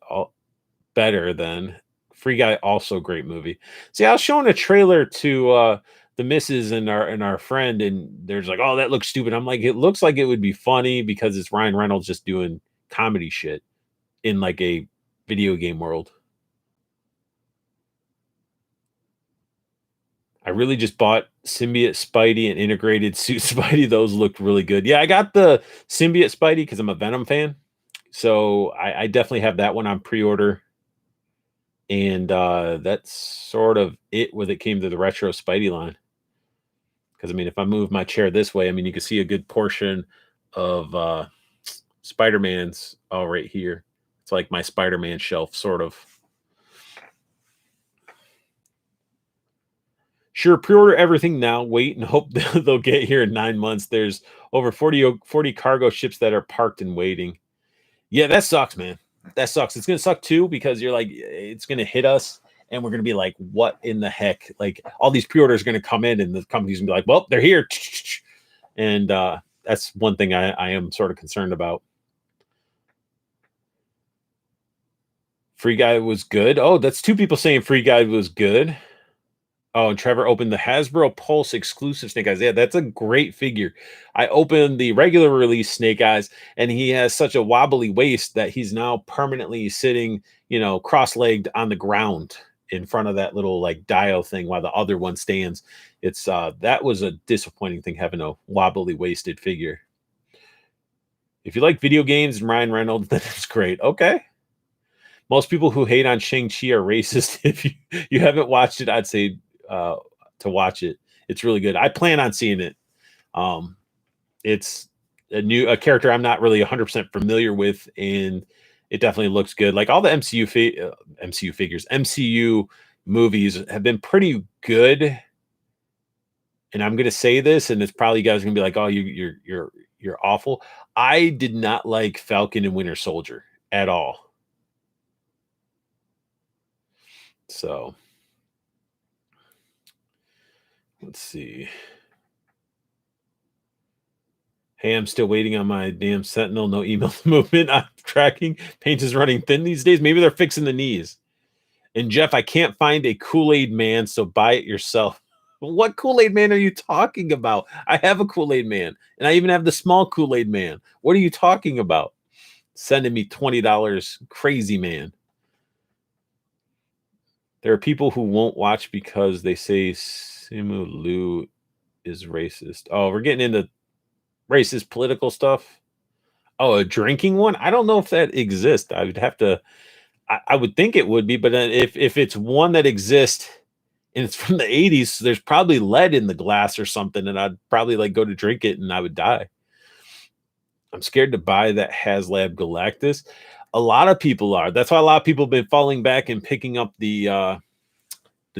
Better than Free Guy, also great movie. See, I was showing a trailer to the missus and our friend, and there's like, oh, that looks stupid. I'm like, it looks like it would be funny because it's Ryan Reynolds just doing comedy shit in like a video game world. I really just bought Symbiote Spidey and Integrated Suit Spidey. Those looked really good. Yeah, I got the Symbiote Spidey because I'm a Venom fan. So I definitely have that one on pre-order. And that's sort of it when it came to the retro Spidey line. Because I mean, if I move my chair this way, I mean you can see a good portion of Spider-Man's all right here. It's like my Spider-Man shelf, sort of. Sure, pre-order everything now, wait and hope they'll get here in 9 months. There's over 40 cargo ships that are parked and waiting. Yeah, that sucks, man. That sucks. It's gonna suck too because you're like, it's gonna hit us, and we're gonna be like, what in the heck? Like all these pre-orders are gonna come in, and the company's gonna be like, well, they're here, and that's one thing I am sort of concerned about. Free Guy was good. Oh, that's two people saying Free Guy was good. Oh, and Trevor opened the Hasbro Pulse exclusive Snake Eyes. Yeah, that's a great figure. I opened the regular release Snake Eyes, and he has such a wobbly waist that he's now permanently sitting, cross-legged on the ground in front of that little like dio thing while the other one stands. It's that was a disappointing thing having a wobbly waisted figure. If you like video games and Ryan Reynolds, then it's great. Okay. Most people who hate on Shang-Chi are racist. If you haven't watched it, I'd say uh, to watch it. It's really good. I plan on seeing it. Um, it's a character I'm not really 100% familiar with, and it definitely looks good. Like all the MCU figures, MCU movies have been pretty good. And I'm gonna say this, and it's probably you guys are gonna be like, "Oh, you're awful." I did not like Falcon and Winter Soldier at all. So let's see. Hey, I'm still waiting on my damn Sentinel. No email movement. I'm tracking. Paint is running thin these days. Maybe they're fixing the knees. And Jeff, I can't find a Kool-Aid man, so buy it yourself. What Kool-Aid man are you talking about? I have a Kool-Aid man, and I even have the small Kool-Aid man. What are you talking about? Sending me $20, crazy man. There are people who won't watch because they say Simu Liu is racist. Oh, we're getting into racist political stuff. Oh, a drinking one? I don't know if that exists. I would have to. I would think it would be, but then if it's one that exists and it's from the 80s, there's probably lead in the glass or something, and I'd probably like go to drink it and I would die. I'm scared to buy that HasLab Galactus. A lot of people are. That's why a lot of people have been falling back and picking up the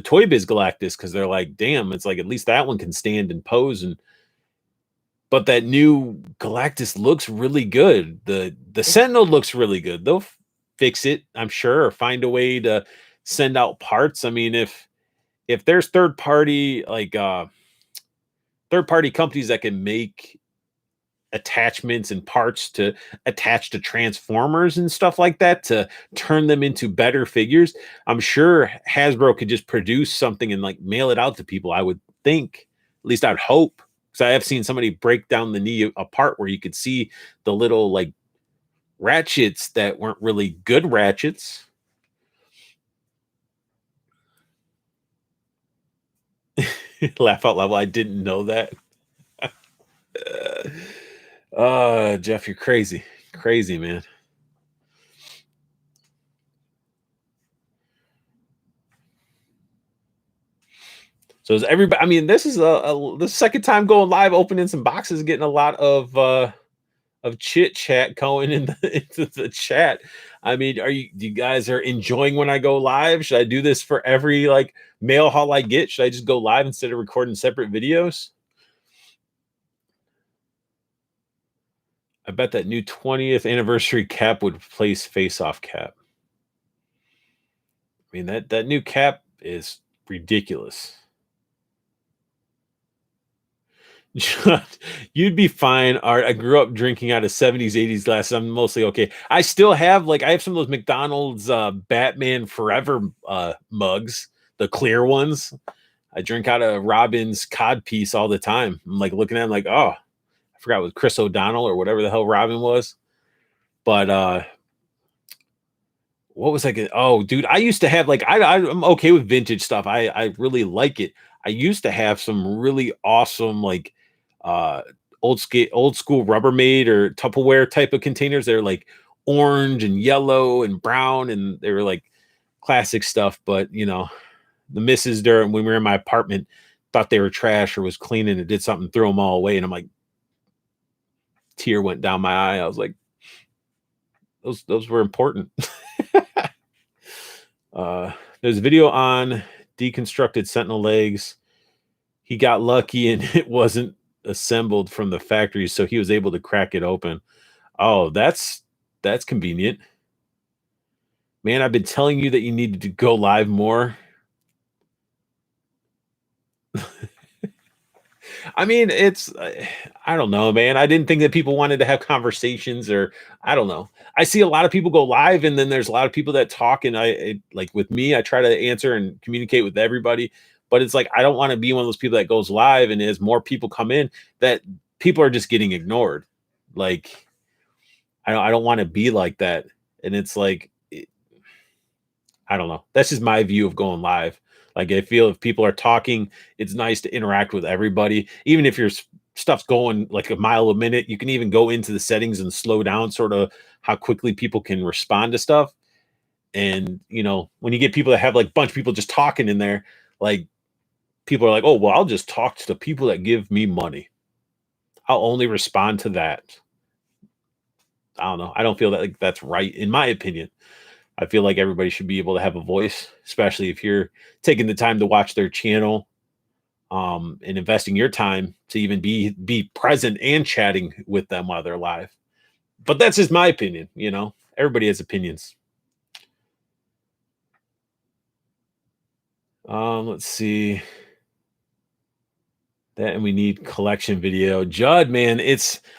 Toy Biz Galactus because they're like, damn, it's like at least that one can stand and pose. And but that new Galactus looks really good. The Sentinel looks really good. They'll fix it, I'm sure, or find a way to send out parts. I mean, if there's third party companies that can make attachments and parts to attach to transformers and stuff like that to turn them into better figures, I'm sure Hasbro could just produce something and like mail it out to people. I would think, at least I'd hope, because I have seen somebody break down the knee apart where you could see the little like ratchets that weren't really good ratchets. Laugh out loud. I didn't know that. Jeff, you're crazy. Crazy, man. So is everybody? I mean, this is the second time going live, opening some boxes, getting a lot of chit chat going in into the chat. I mean, you guys are enjoying when I go live? Should I do this for every like mail haul I get? Should I just go live instead of recording separate videos? I bet that new 20th anniversary cap would replace face off cap. I mean that new cap is ridiculous. You'd be fine, Art. I grew up drinking out of 70s, 80s glasses. I'm mostly okay. I still have I have some of those McDonald's Batman Forever mugs, the clear ones. I drink out of Robin's cod piece all the time. I'm like looking at them like, oh, I forgot what Chris O'Donnell or whatever the hell Robin was. But what was I gonna, oh dude, I used to have I'm okay with vintage stuff. I really like it. I used to have some really awesome uh old school Rubbermaid or Tupperware type of containers. They're like orange and yellow and brown, and they were like classic stuff. But the missus during when we were in my apartment thought they were trash or was cleaning and did something, threw them all away. And I'm like, tear went down my eye. I was like, those were important. There's a video on deconstructed Sentinel legs. he got lucky and it wasn't assembled from the factory, so he was able to crack it open. Oh, that's convenient. Man, I've been telling you that you needed to go live more. I mean, it's I don't know, man. I didn't think that people wanted to have conversations or I don't know. I see a lot of people go live and then there's a lot of people that talk and like with me, I try to answer and communicate with everybody, but it's like I don't want to be one of those people that goes live and as more people come in that people are just getting ignored. Like I don't want to be like that. And it's like I don't know. That's just my view of going live. Like I feel if people are talking, it's nice to interact with everybody. Even if your stuff's going like a mile a minute, you can even go into the settings and slow down sort of how quickly people can respond to stuff. And when you get people that have like a bunch of people just talking in there, like people are like, oh well, I'll just talk to the people that give me money. I'll only respond to that. I don't know. I don't feel that like that's right in my opinion. I feel like everybody should be able to have a voice, especially if you're taking the time to watch their channel, and investing your time to even be present and chatting with them while they're live. But that's just my opinion. Everybody has opinions. Let's see. That and we need collection video. Judd, man,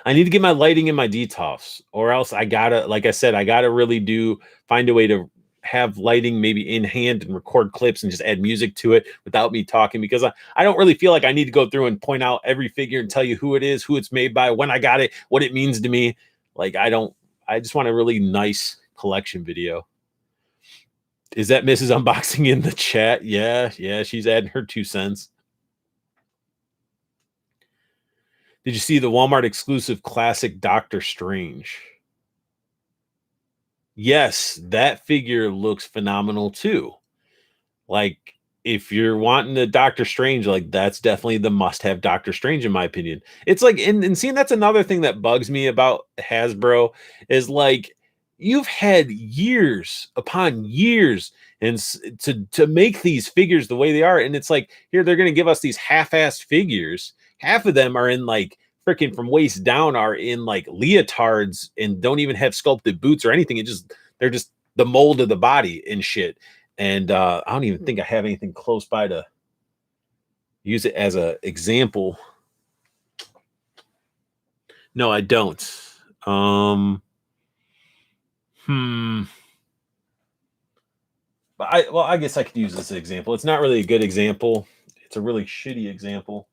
I need to get my lighting in my detox, or else I gotta, like I said, I gotta really find a way to have lighting maybe in hand and record clips and just add music to it without me talking because I don't really feel like I need to go through and point out every figure and tell you who it is, who it's made by, when I got it, what it means to me. Like I just want a really nice collection video. Is that Mrs. Unboxing in the chat? Yeah, she's adding her 2 cents. Did you see the Walmart exclusive classic Doctor Strange? Yes, that figure looks phenomenal too. Like, if you're wanting a Doctor Strange, like that's definitely the must-have Doctor Strange, in my opinion. It's like, and seeing that's another thing that bugs me about Hasbro is like you've had years upon years and to make these figures the way they are, and it's like here they're gonna give us these half-assed figures. Half of them are in like freaking from waist down are in like leotards and don't even have sculpted boots or anything. They're just the mold of the body and shit. And I don't even think I have anything close by to use it as a example. No, I don't. Um, hmm. But I guess I could use this example. It's not really a good example. It's a really shitty example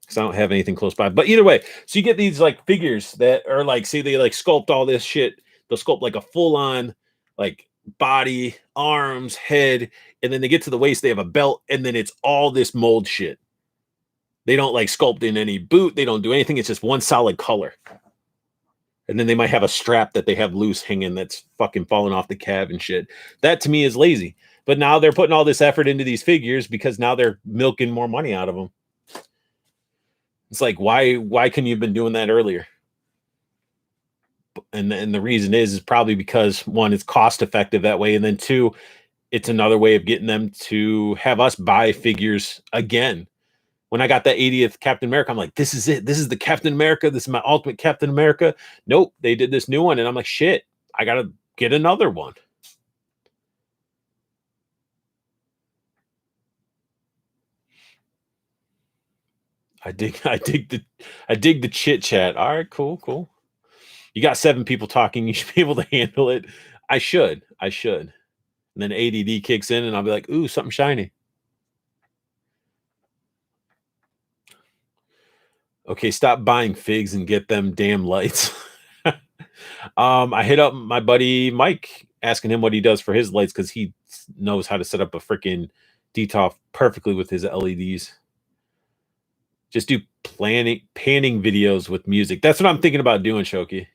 because I don't have anything close by. But either way, so you get these like figures that are like, say they like sculpt all this shit. They'll sculpt like a full on like body, arms, head, and then they get to the waist, they have a belt, and then it's all this mold shit. They don't like sculpt in any boot, they don't do anything, it's just one solid color. And then they might have a strap that they have loose hanging that's fucking falling off the cab and shit. That to me is lazy. But now they're putting all this effort into these figures because now they're milking more money out of them. It's like why couldn't you have been doing that earlier? And the reason is probably because one, it's cost effective that way, and then two, it's another way of getting them to have us buy figures again. When I got that 80th Captain America, I'm like, this is it. This is the Captain America. This is my ultimate Captain America. Nope, they did this new one, and I'm like, shit, I gotta get another one. I dig the chit chat. All right, cool. You got 7 people talking. You should be able to handle it. I should. And then ADD kicks in, and I'll be like, ooh, something shiny. Okay, stop buying figs and get them damn lights. I hit up my buddy Mike, asking him what he does for his lights because he knows how to set up a freaking DTOF perfectly with his LEDs. Just do panning videos with music. That's what I'm thinking about doing, Shoki.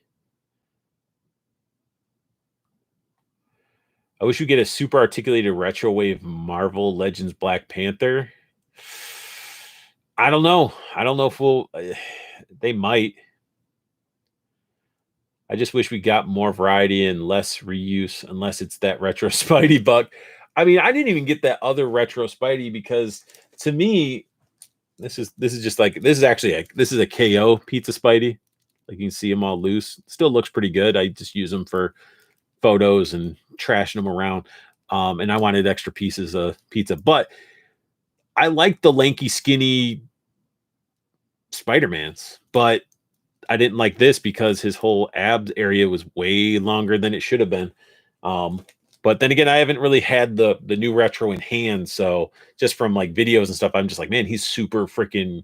I wish we get a super articulated retro wave Marvel Legends Black Panther. I don't know. I don't know if we'll. They might. I just wish we got more variety and less reuse, unless it's that retro Spidey buck. I mean, I didn't even get that other retro Spidey because to me, this is just like this is actually this is a KO pizza Spidey. Like you can see them all loose. Still looks pretty good. I just use them for photos and trashing them around. And I wanted extra pieces of pizza, but I like the lanky, skinny Spider-Mans, but I didn't like this because his whole abs area was way longer than it should have been. Um, but then again, I haven't really had the new retro in hand, so just from like videos and stuff, I'm just like, man, he's super freaking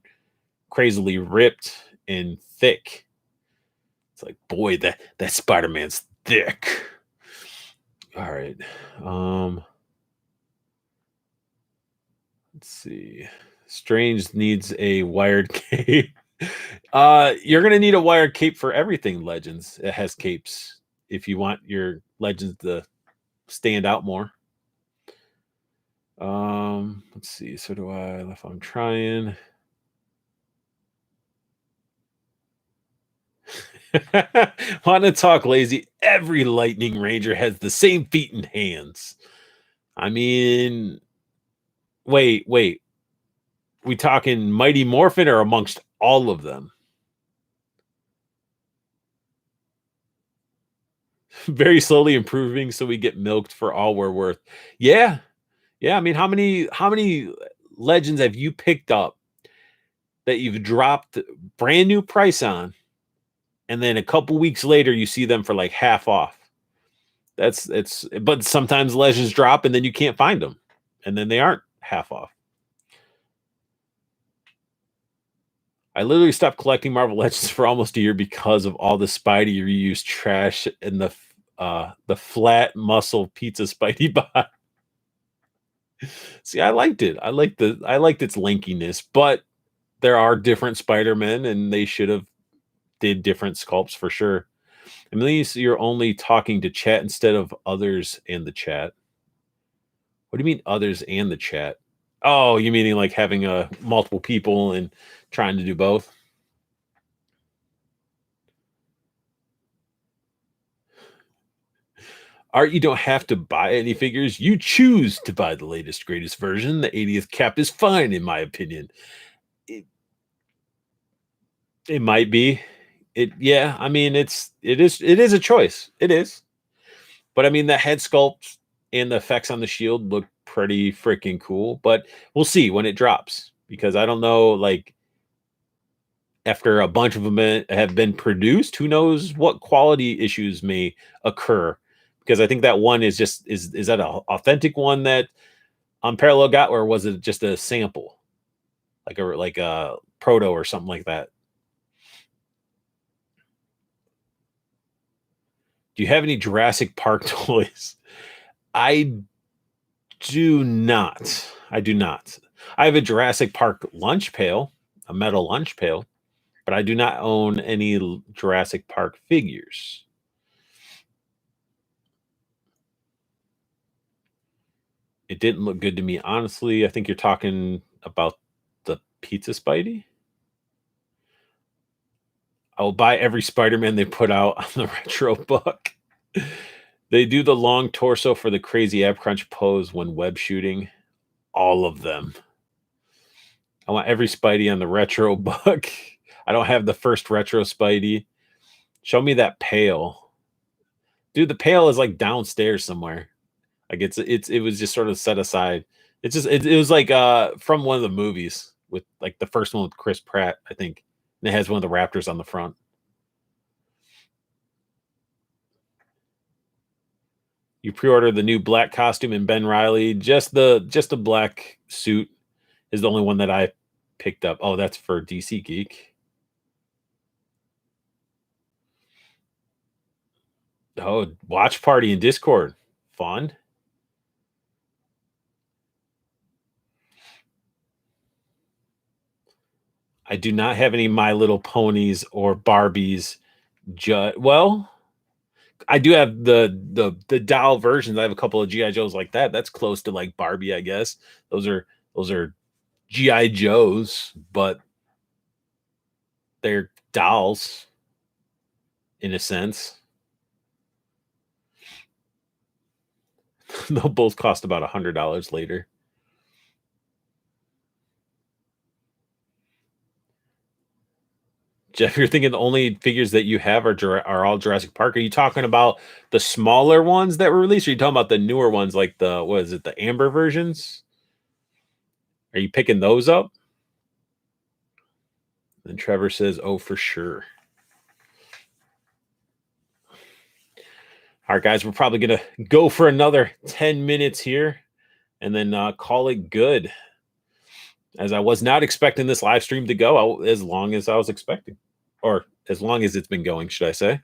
crazily ripped and thick. It's like, boy, that Spider-Man's thick. All right. Um, let's see. Strange needs a wired cape. You're gonna need a wired cape for everything Legends. It has capes if you want your Legends to stand out more. Let's see. So do I if I'm trying. Want to talk lazy? Every Lightning Ranger has the same feet and hands. I mean, wait. We talking Mighty Morphin or amongst all of them? Very slowly improving, so we get milked for all we're worth. Yeah, yeah. I mean, how many legends have you picked up that you've dropped brand new price on, and then a couple weeks later you see them for like half off? That's it's. But sometimes legends drop, and then you can't find them, and then they aren't half off. I literally stopped collecting Marvel Legends for almost a year because of all the Spidey reused trash and the flat muscle pizza Spidey bot. See, I liked it. I liked its lankiness, but there are different Spider-Men and they should have did different sculpts for sure. At least you're only talking to chat instead of others in the chat. What do you mean others and the chat? Oh, you meaning like having multiple people and trying to do both? Art, you don't have to buy any figures. You choose to buy the latest, greatest version. The 80th cap is fine, in my opinion. It, it might be. Yeah. I mean, it is a choice. It is. But I mean, the head sculpt and the effects on the shield look pretty freaking cool. But we'll see when it drops because I don't know. Like after a bunch of them have been produced, who knows what quality issues may occur? Because I think that one is just is that an authentic one that Parallel got, or was it just a sample, like a proto or something like that? Do you have any Jurassic Park toys? I do not. I do not. I have a Jurassic Park lunch pail, a metal lunch pail, but I do not own any Jurassic Park figures. It didn't look good to me, honestly. I think you're talking about the Pizza Spidey. I will buy every Spider-Man they put out on the retro book. They do the long torso for the crazy ab crunch pose when web shooting. All of them. I want every Spidey on the retro book. I don't have the first retro Spidey. Show me that pail. Dude, the pail is like downstairs somewhere. Like it was just sort of set aside. It was like from one of the movies with like the first one with Chris Pratt, I think. And it has one of the raptors on the front. You pre-order the new black costume in Ben Riley. Just the black suit is the only one that I picked up. Oh, that's for DC Geek. Oh, watch party in Discord. Fun. I do not have any My Little Ponies or Barbies. Well, I do have the doll versions. I have a couple of GI Joes like that. That's close to like Barbie, I guess. Those are GI Joes, but they're dolls in a sense. they'll both cost about $100 later. Jeff, you're thinking the only figures that you have are all Jurassic Park. Are you talking about the smaller ones that were released? Or are you talking about the newer ones, like the what is it, the amber versions? Are you picking those up? And Trevor says, "Oh, for sure." All right, guys, we're probably gonna go for another 10 minutes here, and then call it good. As I was not expecting this live stream to go as long as I was expecting, or as long as it's been going, should I say?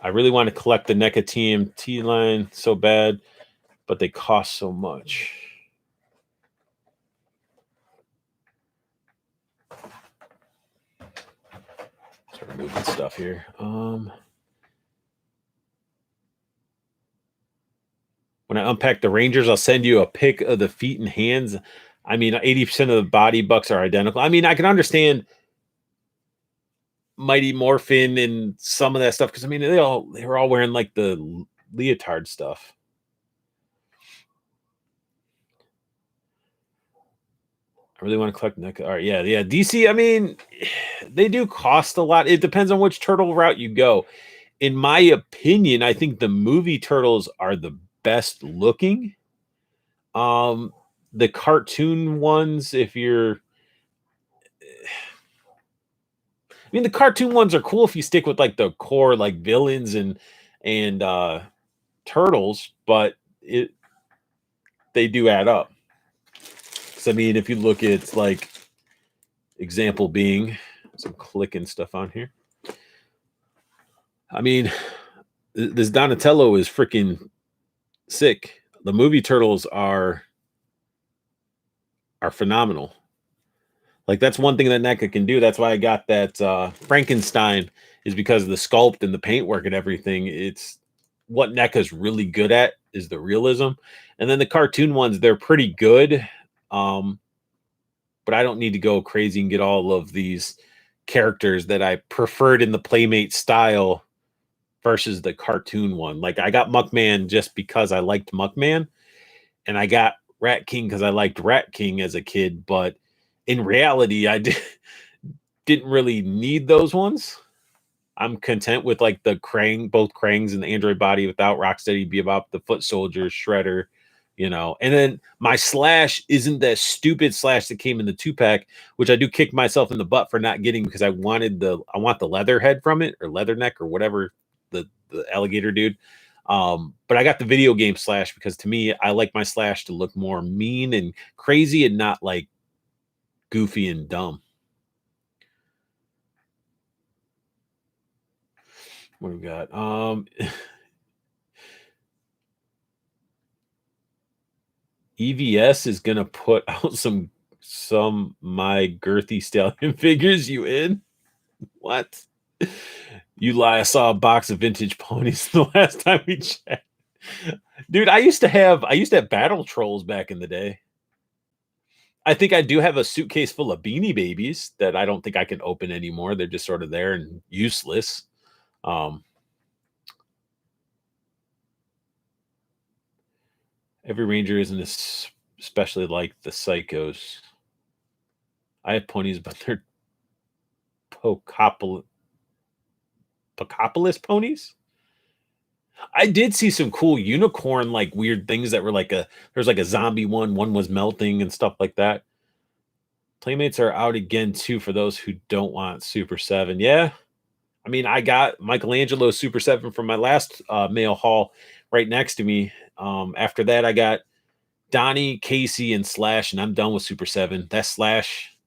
I really want to collect the NECA TMT line so bad, but they cost so much. Start moving stuff here. When I unpack the Rangers, I'll send you a pic of the feet and hands. I mean, 80% of the body bucks are identical. I mean, I can understand Mighty Morphin and some of that stuff because I mean they were all wearing like the leotard stuff. I really want to collect NECA. All right, yeah. DC, I mean, they do cost a lot. It depends on which turtle route you go. In my opinion, I think the movie turtles are the best looking. The cartoon ones, if you're I mean, the cartoon ones are cool if you stick with like the core like villains and turtles, but they do add up. So I mean, if you look at like example being some clicking stuff on here. I mean, this Donatello is freaking sick. The movie turtles are phenomenal. Like that's one thing that NECA can do. That's why I got that Frankenstein is because of the sculpt and the paintwork and everything. It's what NECA's really good at is the realism. And then the cartoon ones, they're pretty good. But I don't need to go crazy and get all of these characters that I preferred in the Playmate style versus the cartoon one. Like I got Muckman just because I liked Muckman, and I got Rat King because I liked Rat King as a kid. But in reality, I didn't really need those ones. I'm content with like the both Krangs and the android body without Rocksteady, Bebop, the Foot Soldier, Shredder, And then my Slash isn't that stupid Slash that came in the 2-pack, which I do kick myself in the butt for not getting because I want the leather head from it or leather neck or whatever the alligator dude. But I got the video game Slash because to me, I like my Slash to look more mean and crazy and not like goofy and dumb. What do we got? EVS is gonna put out some my girthy stallion figures. You in? What? You lie. I saw a box of vintage ponies the last time we checked. Dude, I used to have battle trolls back in the day. I think I do have a suitcase full of Beanie Babies that I don't think I can open anymore. They're just sort of there and useless. Every ranger isn't especially like the psychos. I have ponies, but they're Pocopolis ponies. I did see some cool unicorn like weird things that were like there's like a zombie one was melting and stuff like that. Playmates are out again too for those who don't want Super 7. Yeah. I mean, I got Michelangelo Super 7 from my last mail haul right next to me. After that, I got Donnie, Casey, and Slash, and I'm done with Super 7. That Slash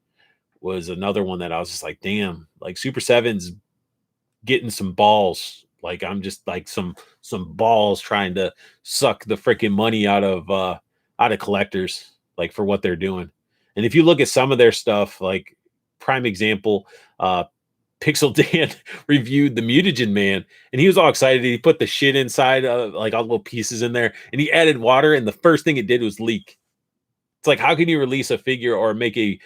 was another one that I was just like, damn, like Super 7's getting some balls. Like I'm just like some balls trying to suck the freaking money out of collectors, like for what they're doing. And if you look at some of their stuff, like prime example, Pixel Dan reviewed the Mutagen Man, and he was all excited. He put the shit inside, like all little pieces in there, and he added water, and the first thing it did was leak. It's like, how can you release a figure or make a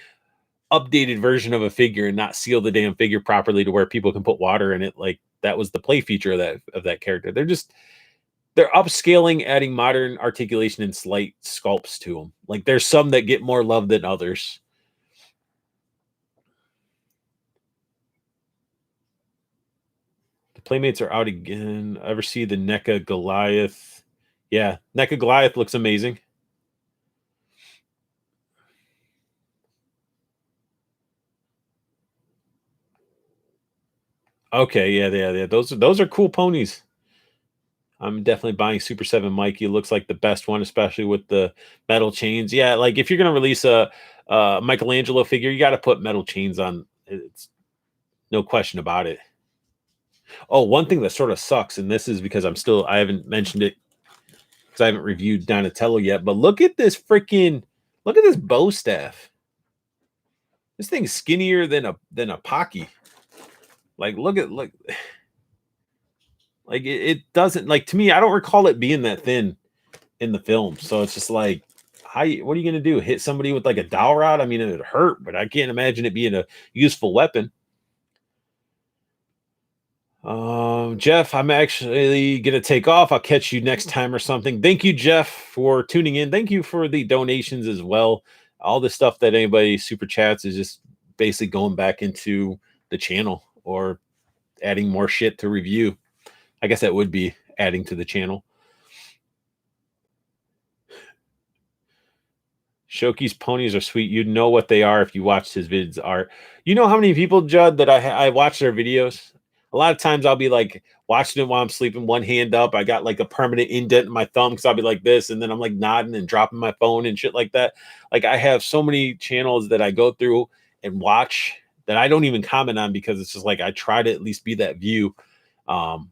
updated version of a figure and not seal the damn figure properly to where people can put water in it. Like that was the play feature of that character. They're upscaling, adding modern articulation and slight sculpts to them. Like there's some that get more love than others. The playmates are out again. Ever see the NECA Goliath? Yeah, NECA Goliath looks amazing. Okay, yeah. Those are cool ponies. I'm definitely buying Super 7 Mikey. Looks like the best one, especially with the metal chains. Yeah, like if you're gonna release a Michelangelo figure, you got to put metal chains on. It's no question about it. Oh, one thing that sort of sucks, and this is because I haven't mentioned it because I haven't reviewed Donatello yet. But look at this bow staff. This thing's skinnier than a Pocky. Like look like it doesn't like to me. I don't recall it being that thin in the film. So it's just like, what are you gonna do? Hit somebody with like a dowel rod? I mean, it would hurt, but I can't imagine it being a useful weapon. Jeff, I'm actually gonna take off. I'll catch you next time or something. Thank you, Jeff, for tuning in. Thank you for the donations as well. All the stuff that anybody super chats is just basically going back into the channel or adding more shit to review. I guess that would be adding to the channel. Shoki's ponies are sweet. You'd know what they are if you watched his vids. Are you know how many people, Judd, that I watch their videos? A lot of times I'll be like watching it while I'm sleeping, one hand up. I got like a permanent indent in my thumb because I'll be like this, and then I'm like nodding and dropping my phone and shit like that. Like I have so many channels that I go through and watch that I don't even comment on because it's just like I try to at least be that view. Um,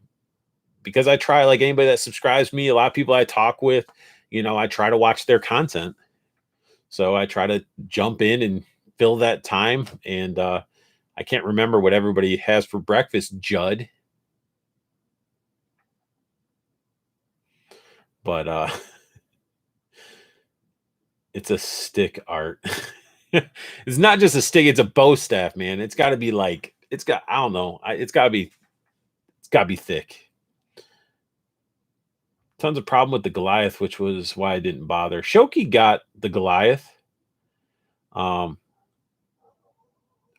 because I try like anybody that subscribes to me, a lot of people I talk with, I try to watch their content. So I try to jump in and fill that time. And I can't remember what everybody has for breakfast, Judd. But it's a stick art. It's not just a stick, it's a bow staff, man. It's gotta be like I don't know. It's gotta be thick. Tons of problem with the Goliath, which was why I didn't bother. Shoki got the Goliath. Um,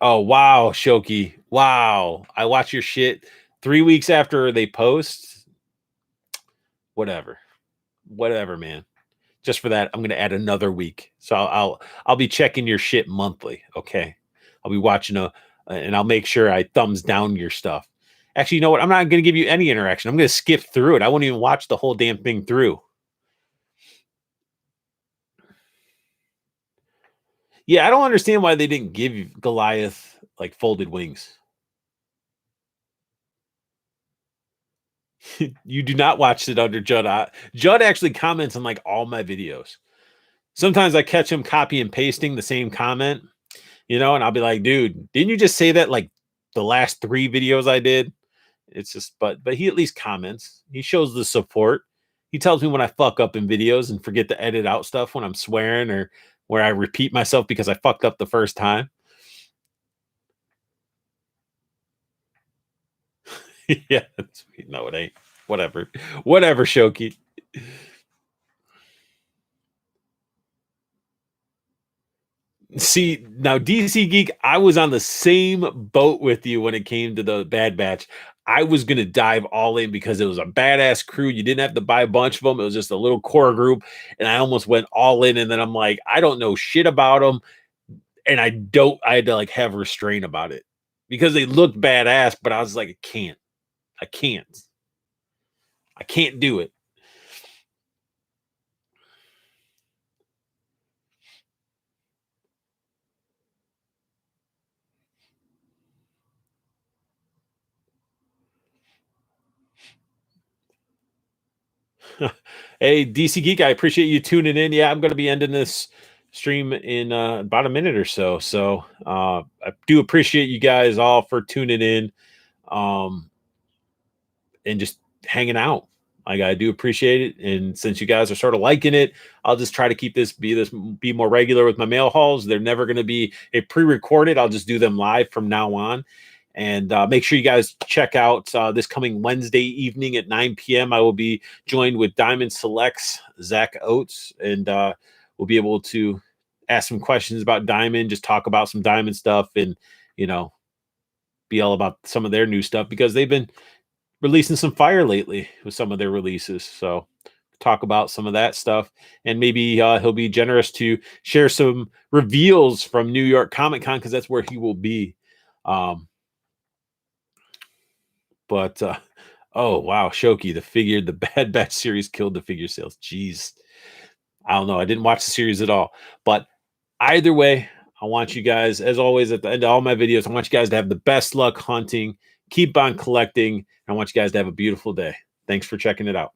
Oh wow, Shoki. Wow. I watch your shit 3 weeks after they post. Whatever. Whatever, man. Just for that, I'm gonna add another week. So I'll be checking your shit monthly. Okay. I'll be watching and I'll make sure I thumbs down your stuff. Actually, you know what? I'm not gonna give you any interaction. I'm gonna skip through it. I won't even watch the whole damn thing through. Yeah, I don't understand why they didn't give Goliath like folded wings. You do not watch it under Judd. Judd actually comments on like all my videos. Sometimes I catch him copy and pasting the same comment, and I'll be like, dude, didn't you just say that like the last 3 videos I did? It's just, but he at least comments. He shows the support. He tells me when I fuck up in videos and forget to edit out stuff when I'm swearing or where I repeat myself because I fucked up the first time. Yeah, sweet. No, it ain't. Whatever, Shoki. See, now DC Geek, I was on the same boat with you when it came to the Bad Batch. I was going to dive all in because it was a badass crew. You didn't have to buy a bunch of them. It was just a little core group. And I almost went all in. And then I'm like, I don't know shit about them. And I had to like have restraint about it because they looked badass. But I was like, I can't, I can't do it. Hey, DC Geek, I appreciate you tuning in. Yeah, I'm going to be ending this stream in about a minute or so. So I do appreciate you guys all for tuning in and just hanging out. I do appreciate it, and since you guys are sort of liking it, I'll just try to keep be more regular with my mail hauls. They're never going to be a pre-recorded. I'll just do them live from now on. And make sure you guys check out this coming Wednesday evening at 9 p.m. I will be joined with Diamond Selects Zach Oates, and we'll be able to ask some questions about Diamond, just talk about some Diamond stuff, and you know, be all about some of their new stuff because they've been releasing some fire lately with some of their releases. So talk about some of that stuff, and maybe he'll be generous to share some reveals from New York Comic Con because that's where he will be. Um, but oh wow, Shoki, the Bad Batch series killed the figure sales. Jeez, I don't know. I didn't watch the series at all, but either way, I want you guys, as always, at the end of all my videos, I want you guys to have the best luck hunting. Keep on collecting. I want you guys to have a beautiful day. Thanks for checking it out.